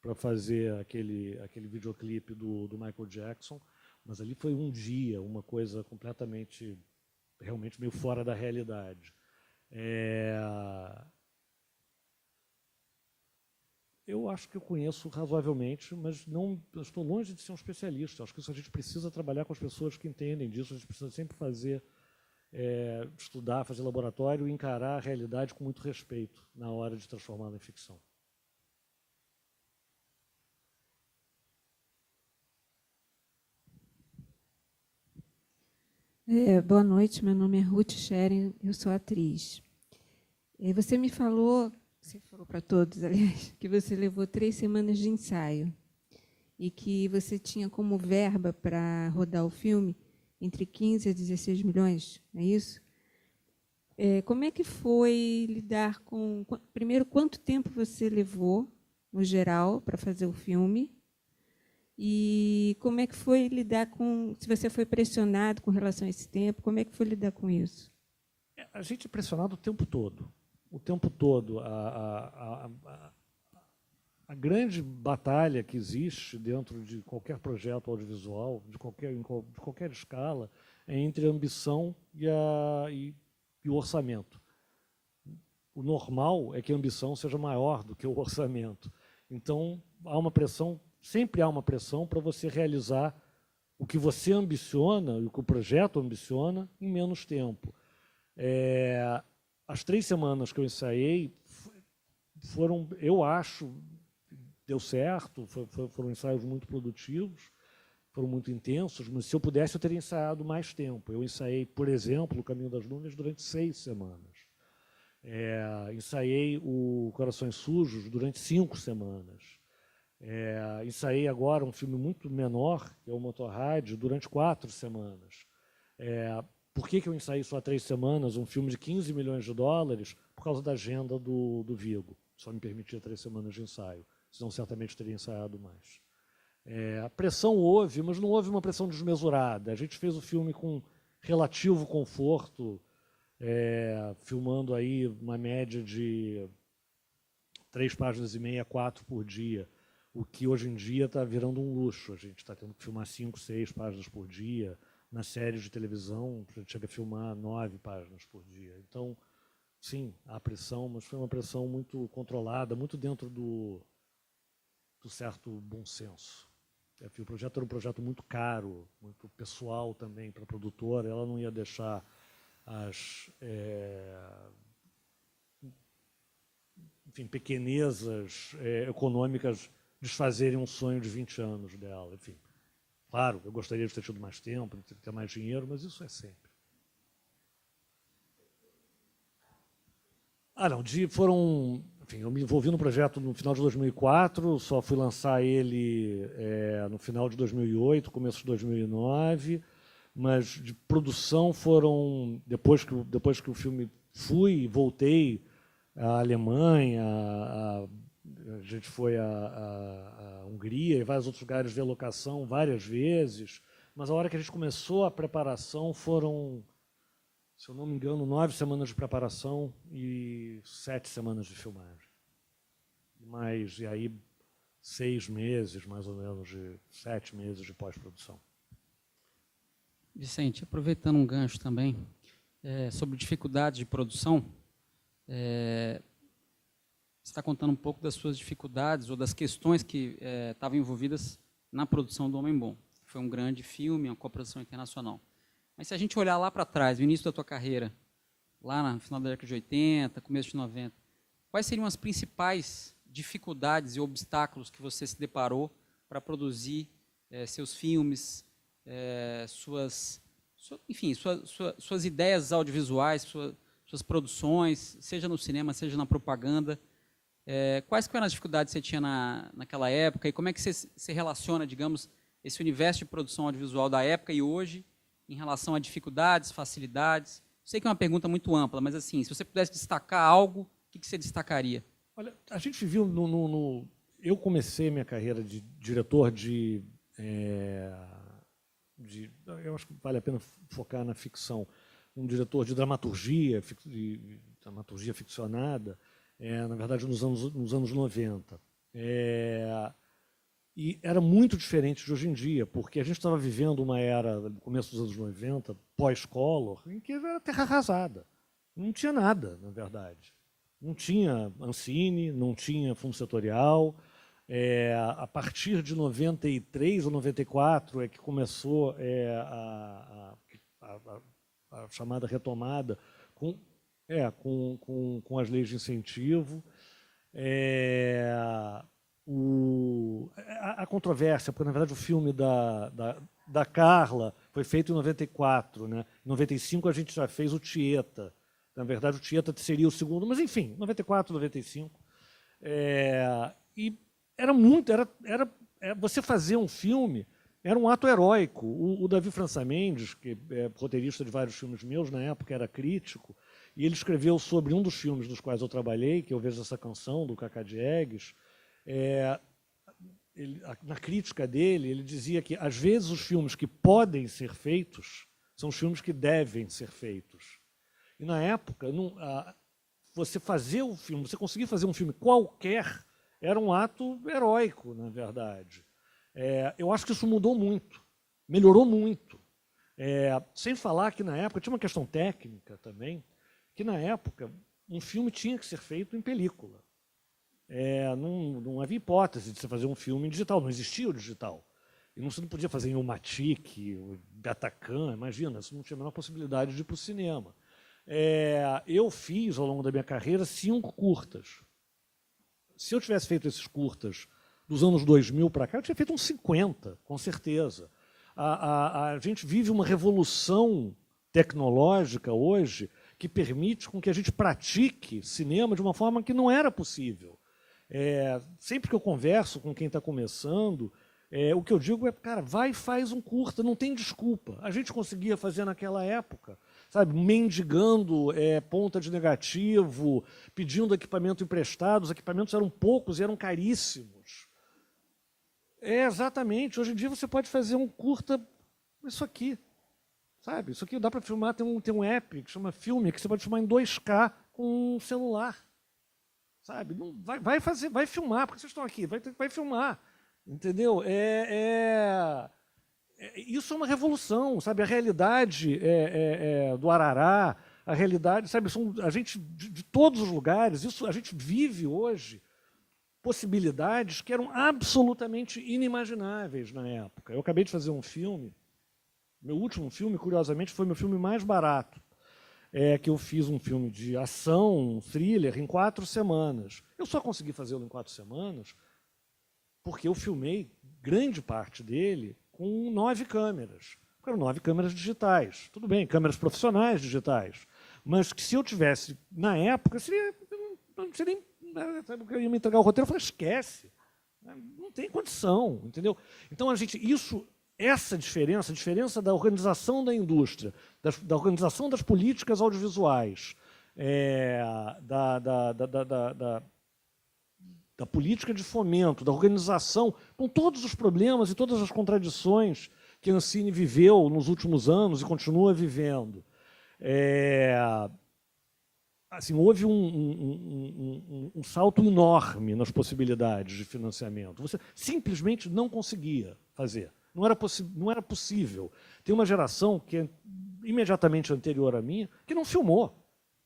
para fazer aquele videoclipe do Michael Jackson, mas ali foi um dia, uma coisa completamente, realmente meio fora da realidade. Eu acho que eu conheço razoavelmente, mas não, eu estou longe de ser um especialista. Acho que isso a gente precisa trabalhar com as pessoas que entendem disso, a gente precisa sempre fazer, estudar, fazer laboratório e encarar a realidade com muito respeito na hora de transformá-la em ficção. Boa noite, meu nome é Ruth Schering, eu sou atriz. Você me falou, você falou para todos, aliás, que você levou 3 semanas de ensaio e que você tinha como verba para rodar o filme entre 15 a 16 milhões, é isso? Como é que foi lidar com... Primeiro, quanto tempo você levou, no geral, para fazer o filme? E como é que foi lidar com... Se você foi pressionado com relação a esse tempo, como é que foi lidar com isso? A gente é pressionado o tempo todo. O tempo todo. A grande batalha que existe dentro de qualquer projeto audiovisual, de qualquer escala, é entre a ambição e o orçamento. O normal é que a ambição seja maior do que o orçamento. Então, há uma pressão, sempre há uma pressão para você realizar o que você ambiciona, o que o projeto ambiciona, em menos tempo. As 3 semanas que eu ensaiei foram, eu acho, deu certo, foram ensaios muito produtivos, foram muito intensos, mas se eu pudesse eu teria ensaiado mais tempo. Eu ensaiei, por exemplo, o Caminho das Nuvens durante 6 semanas. Ensaiei o Corações Sujos durante 5 semanas. Ensaiei agora um filme muito menor, que é o Motorrad, durante 4 semanas. Por que eu ensaiei só 3 semanas um filme de 15 milhões de dólares? Por causa da agenda do Vigo. Só me permitia 3 semanas de ensaio, senão certamente teria ensaiado mais. A pressão houve, mas não houve uma pressão desmesurada. A gente fez o filme com relativo conforto, filmando aí uma média de 3,5 páginas, 4 por dia. o que hoje em dia está virando um luxo. A gente está tendo que filmar 5, 6 páginas por dia. Nas séries de televisão, a gente chega a filmar 9 páginas por dia. Então, sim, há pressão, mas foi uma pressão muito controlada, muito dentro do certo bom senso. O projeto era um projeto muito caro, muito pessoal também para a produtora. Ela não ia deixar as pequenezas econômicas desfazerem um sonho de 20 anos dela. Enfim, claro, eu gostaria de ter tido mais tempo, de ter mais dinheiro, mas isso é sempre. Não, enfim, eu me envolvi no projeto no final de 2004, só fui lançar ele no final de 2008, começo de 2009, mas de produção foram, depois que o filme voltei à Alemanha, a gente foi à Hungria e vários outros lugares ver locação várias vezes, mas a hora que a gente começou a preparação foram, se eu não me engano, 9 semanas de preparação e 7 semanas de filmagem. E aí 6 meses, mais ou menos, 7 meses de pós-produção. Vicente, aproveitando um gancho também, sobre dificuldades de produção, você está contando um pouco das suas dificuldades ou das questões que estavam envolvidas na produção do Homem Bom. Foi um grande filme, uma coprodução internacional. Mas se a gente olhar lá para trás, o início da tua carreira, lá no final da década de 80, começo de 90, quais seriam as principais dificuldades e obstáculos que você se deparou para produzir seus filmes, suas ideias audiovisuais, suas produções, seja no cinema, seja na propaganda? Quais eram as dificuldades que você tinha naquela época e como é que você se relaciona, digamos, esse universo de produção audiovisual da época e hoje, em relação a dificuldades, facilidades? Sei que é uma pergunta muito ampla, mas assim, se você pudesse destacar algo, o que você destacaria? Olha, a gente viu eu comecei minha carreira de diretor eu acho que vale a pena focar na ficção, um diretor de dramaturgia ficcionada, na verdade nos anos 90. E era muito diferente de hoje em dia, porque a gente estava vivendo uma era, no começo dos anos 90, pós-Collor, em que era terra arrasada. Não tinha nada, na verdade. Não tinha Ancine, não tinha fundo setorial. A partir de 93 ou 94 é que começou a chamada retomada com as leis de incentivo. A controvérsia, porque na verdade o filme da Carla foi feito em 94, né? Em 95 a gente já fez o Tieta. Na verdade o Tieta seria o segundo, mas enfim, 94, 95. E era muito, você fazer um filme era um ato heróico. O Davi França Mendes, que é roteirista de vários filmes meus, na época era crítico, e ele escreveu sobre um dos filmes dos quais eu trabalhei, que eu vejo essa canção, do Cacá Diegues. Na crítica dele, ele dizia que, às vezes, os filmes que podem ser feitos são os filmes que devem ser feitos. E, na época, você fazer o filme, você conseguir fazer um filme qualquer, era um ato heróico, na verdade. Eu acho que isso mudou muito, melhorou muito. Sem falar que, na época, tinha uma questão técnica também, que, na época, um filme tinha que ser feito em película. Não havia hipótese de você fazer um filme em digital, não existia o digital. E você não podia fazer em Ulmatic, Betacam, imagina, isso não tinha a menor possibilidade de ir para o cinema. Eu fiz, ao longo da minha carreira, 5 curtas. Se eu tivesse feito esses curtas dos anos 2000 para cá, eu tinha feito uns 50, com certeza. A gente vive uma revolução tecnológica hoje que permite com que a gente pratique cinema de uma forma que não era possível. Sempre que eu converso com quem está começando, o que eu digo é, cara, vai e faz um curta, não tem desculpa. A gente conseguia fazer naquela época, sabe, mendigando ponta de negativo, pedindo equipamento emprestado, os equipamentos eram poucos e eram caríssimos. Exatamente, hoje em dia você pode fazer um curta, isso aqui, sabe, isso aqui dá para filmar, tem um app que chama Filme, que você pode filmar em 2K com um celular. Sabe? Vai filmar, porque vocês estão aqui, vai filmar. Entendeu? Isso é uma revolução, sabe? A realidade do Arará, a realidade, sabe? A gente, de todos os lugares, a gente vive hoje possibilidades que eram absolutamente inimagináveis na época. Eu acabei de fazer um filme, meu último filme, curiosamente, foi meu filme mais barato, que eu fiz um filme de ação, um thriller, em 4 semanas. Eu só consegui fazê-lo em 4 semanas porque eu filmei grande parte dele com 9 câmeras. Eram 9 câmeras digitais. Tudo bem, câmeras profissionais digitais. Mas que se eu tivesse, na época, não seria nem... Sabe, eu ia me entregar o roteiro, eu falei, esquece. Não tem condição, entendeu? Então, essa diferença, a diferença da organização da indústria, da organização das políticas audiovisuais, da política de fomento, da organização, com todos os problemas e todas as contradições que a Ancine viveu nos últimos anos e continua vivendo. Assim, houve um salto enorme nas possibilidades de financiamento. Você simplesmente não conseguia fazer. Não era possível. Tem uma geração que é imediatamente anterior à minha que não filmou.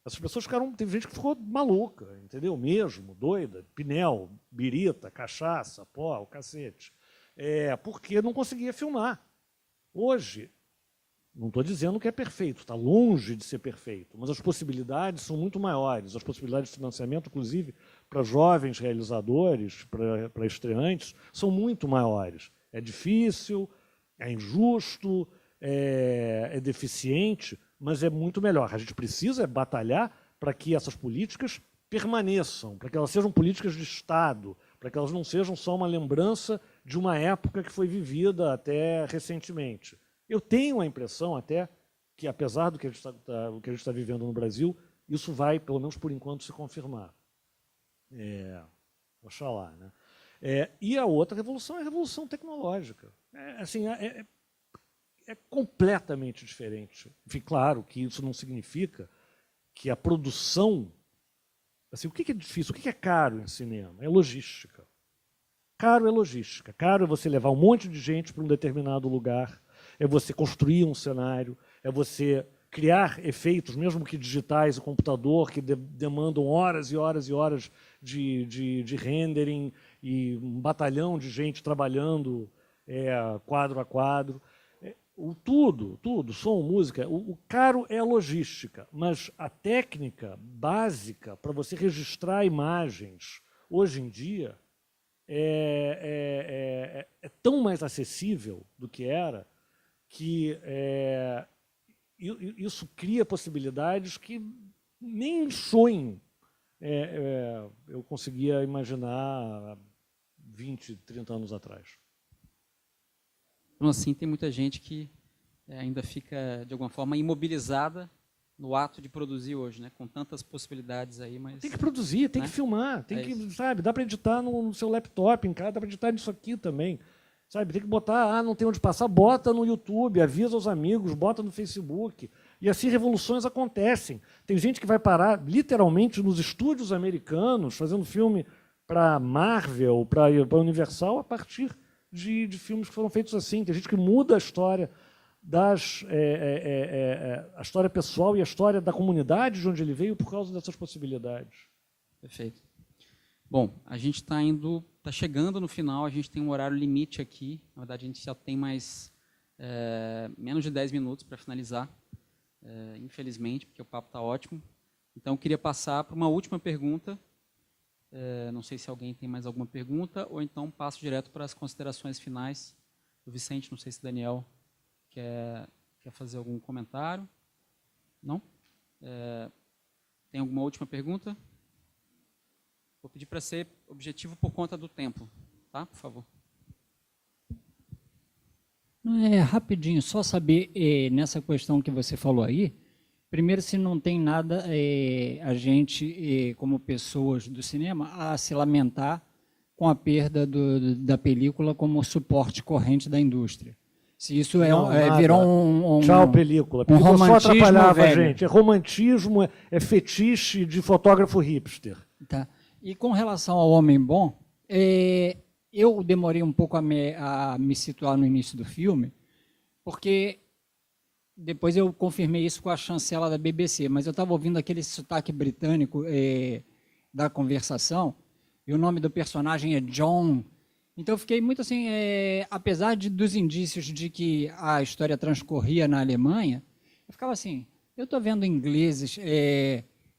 Essas pessoas ficaram... Teve gente que ficou maluca, entendeu? Mesmo, doida, pinel, birita, cachaça, pó, o cacete. Porque não conseguia filmar. Hoje, não estou dizendo que é perfeito, está longe de ser perfeito, mas as possibilidades são muito maiores. As possibilidades de financiamento, inclusive, para jovens realizadores, para estreantes, são muito maiores. É difícil, é injusto, é deficiente, mas é muito melhor. A gente precisa batalhar para que essas políticas permaneçam, para que elas sejam políticas de Estado, para que elas não sejam só uma lembrança de uma época que foi vivida até recentemente. Eu tenho a impressão até que, apesar do que a gente está vivendo no Brasil, isso vai, pelo menos por enquanto, se confirmar. Oxalá, né? E a outra revolução é a revolução tecnológica. É completamente diferente. Enfim, claro que isso não significa que a produção... Assim, o que é difícil, o que é caro em cinema? É logística. Caro é logística. Caro é você levar um monte de gente para um determinado lugar, é você construir um cenário, é você criar efeitos, mesmo que digitais e computador, que demandam horas e horas e horas de rendering e um batalhão de gente trabalhando quadro a quadro. Tudo, som, música. O caro é a logística, mas a técnica básica para você registrar imagens, hoje em dia, é tão mais acessível do que era, que isso cria possibilidades que nem em sonho eu conseguia imaginar 20, 30 anos atrás. Então, assim, tem muita gente que ainda fica, de alguma forma, imobilizada no ato de produzir hoje, né? Com tantas possibilidades aí, mas... Tem que produzir, tem que filmar, tem que, sabe, dá para editar no seu laptop em casa, dá para editar nisso aqui também. Sabe, tem que botar, não tem onde passar, bota no YouTube, avisa os amigos, bota no Facebook. E assim revoluções acontecem. Tem gente que vai parar, literalmente, nos estúdios americanos, fazendo filme para Marvel, para Universal, a partir de filmes que foram feitos assim. Tem gente que muda a história a história pessoal e a história da comunidade de onde ele veio por causa dessas possibilidades. Perfeito. Bom, a gente está chegando no final, a gente tem um horário limite aqui. Na verdade, a gente já tem mais menos de 10 minutos para finalizar, infelizmente, porque o papo está ótimo. Então, eu queria passar para uma última pergunta. Não sei se alguém tem mais alguma pergunta, ou então passo direto para as considerações finais do Vicente. Não sei se o Daniel quer fazer algum comentário. Não? Tem alguma última pergunta? Vou pedir para ser objetivo por conta do tempo, tá? Por favor. Rapidinho, só saber, nessa questão que você falou aí, primeiro, se não tem nada a gente, como pessoas do cinema, a se lamentar com a perda da película como suporte corrente da indústria. Se isso virou Tchau, película. Um romantismo só atrapalhava velho. A gente. É romantismo, é fetiche de fotógrafo hipster. Tá. E com relação ao Homem Bom, eu demorei um pouco a me situar no início do filme, porque depois eu confirmei isso com a chancela da BBC, mas eu estava ouvindo aquele sotaque britânico da conversação, e o nome do personagem é John. Então eu fiquei muito assim, apesar dos indícios de que a história transcorria na Alemanha, eu ficava assim, eu estou vendo ingleses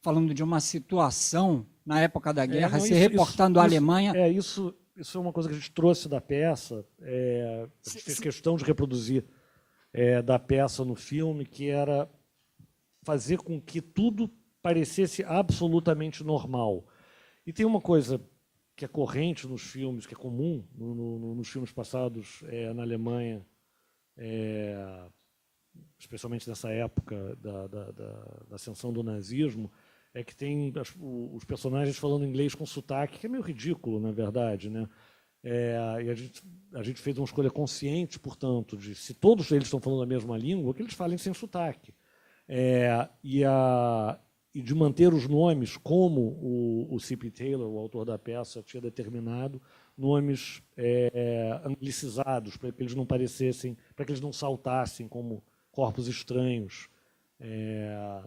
falando de uma situação na época da guerra, reportando a Alemanha. Isso é uma coisa que a gente trouxe da peça, a gente fez questão de reproduzir da peça no filme, que era fazer com que tudo parecesse absolutamente normal. E tem uma coisa que é corrente nos filmes, que é comum nos filmes passados na Alemanha, especialmente nessa época da ascensão do nazismo, é que tem os personagens falando inglês com sotaque, que é meio ridículo, na verdade, né? E a gente fez uma escolha consciente, portanto, de se todos eles estão falando a mesma língua, que eles falem sem sotaque. E de manter os nomes como o C.P. Taylor, o autor da peça, tinha determinado, nomes anglicizados, para que eles não parecessem, para que eles não saltassem como corpos estranhos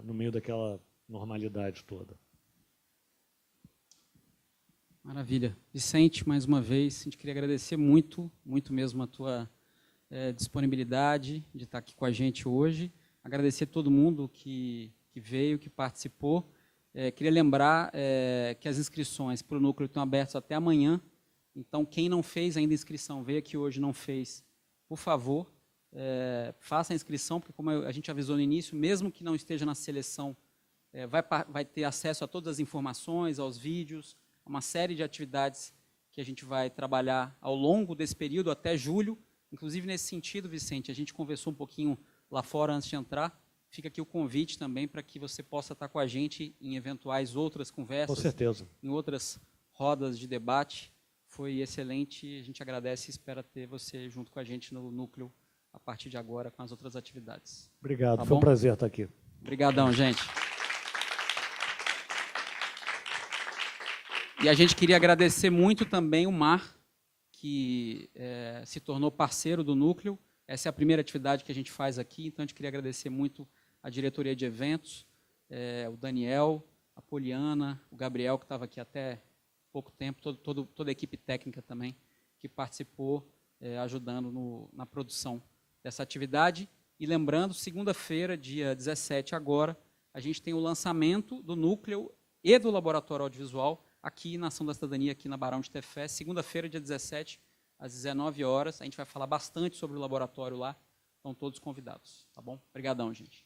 no meio daquela normalidade toda. Maravilha. Vicente, mais uma vez, a gente queria agradecer muito, muito mesmo a tua disponibilidade de estar aqui com a gente hoje. Agradecer a todo mundo que veio, que participou. Queria lembrar que as inscrições para o núcleo estão abertas até amanhã. Então, quem não fez ainda inscrição, veio aqui hoje e não fez, por favor, faça a inscrição, porque como a gente avisou no início, mesmo que não esteja na seleção, vai ter acesso a todas as informações, aos vídeos, a uma série de atividades que a gente vai trabalhar ao longo desse período, até julho. Inclusive, nesse sentido, Vicente, a gente conversou um pouquinho lá fora antes de entrar. Fica aqui o convite também para que você possa estar com a gente em eventuais outras conversas. Com certeza. Em outras rodas de debate. Foi excelente, a gente agradece e espera ter você junto com a gente no núcleo a partir de agora com as outras atividades. Obrigado, Tá foi bom? um prazer estar aqui. Obrigadão, gente. E a gente queria agradecer muito também o Mar, que se tornou parceiro do núcleo. Essa é a primeira atividade que a gente faz aqui, então a gente queria agradecer muito a diretoria de eventos, o Daniel, a Poliana, o Gabriel, que estava aqui até pouco tempo, toda a equipe técnica também, que participou, ajudando na produção dessa atividade. E lembrando, segunda-feira, dia 17 agora, a gente tem o lançamento do núcleo e do laboratório audiovisual aqui na Ação da Cidadania, aqui na Barão de Tefé, segunda-feira, dia 17, às 19 horas. A gente vai falar bastante sobre o laboratório lá, estão todos convidados, tá bom? Obrigadão, gente.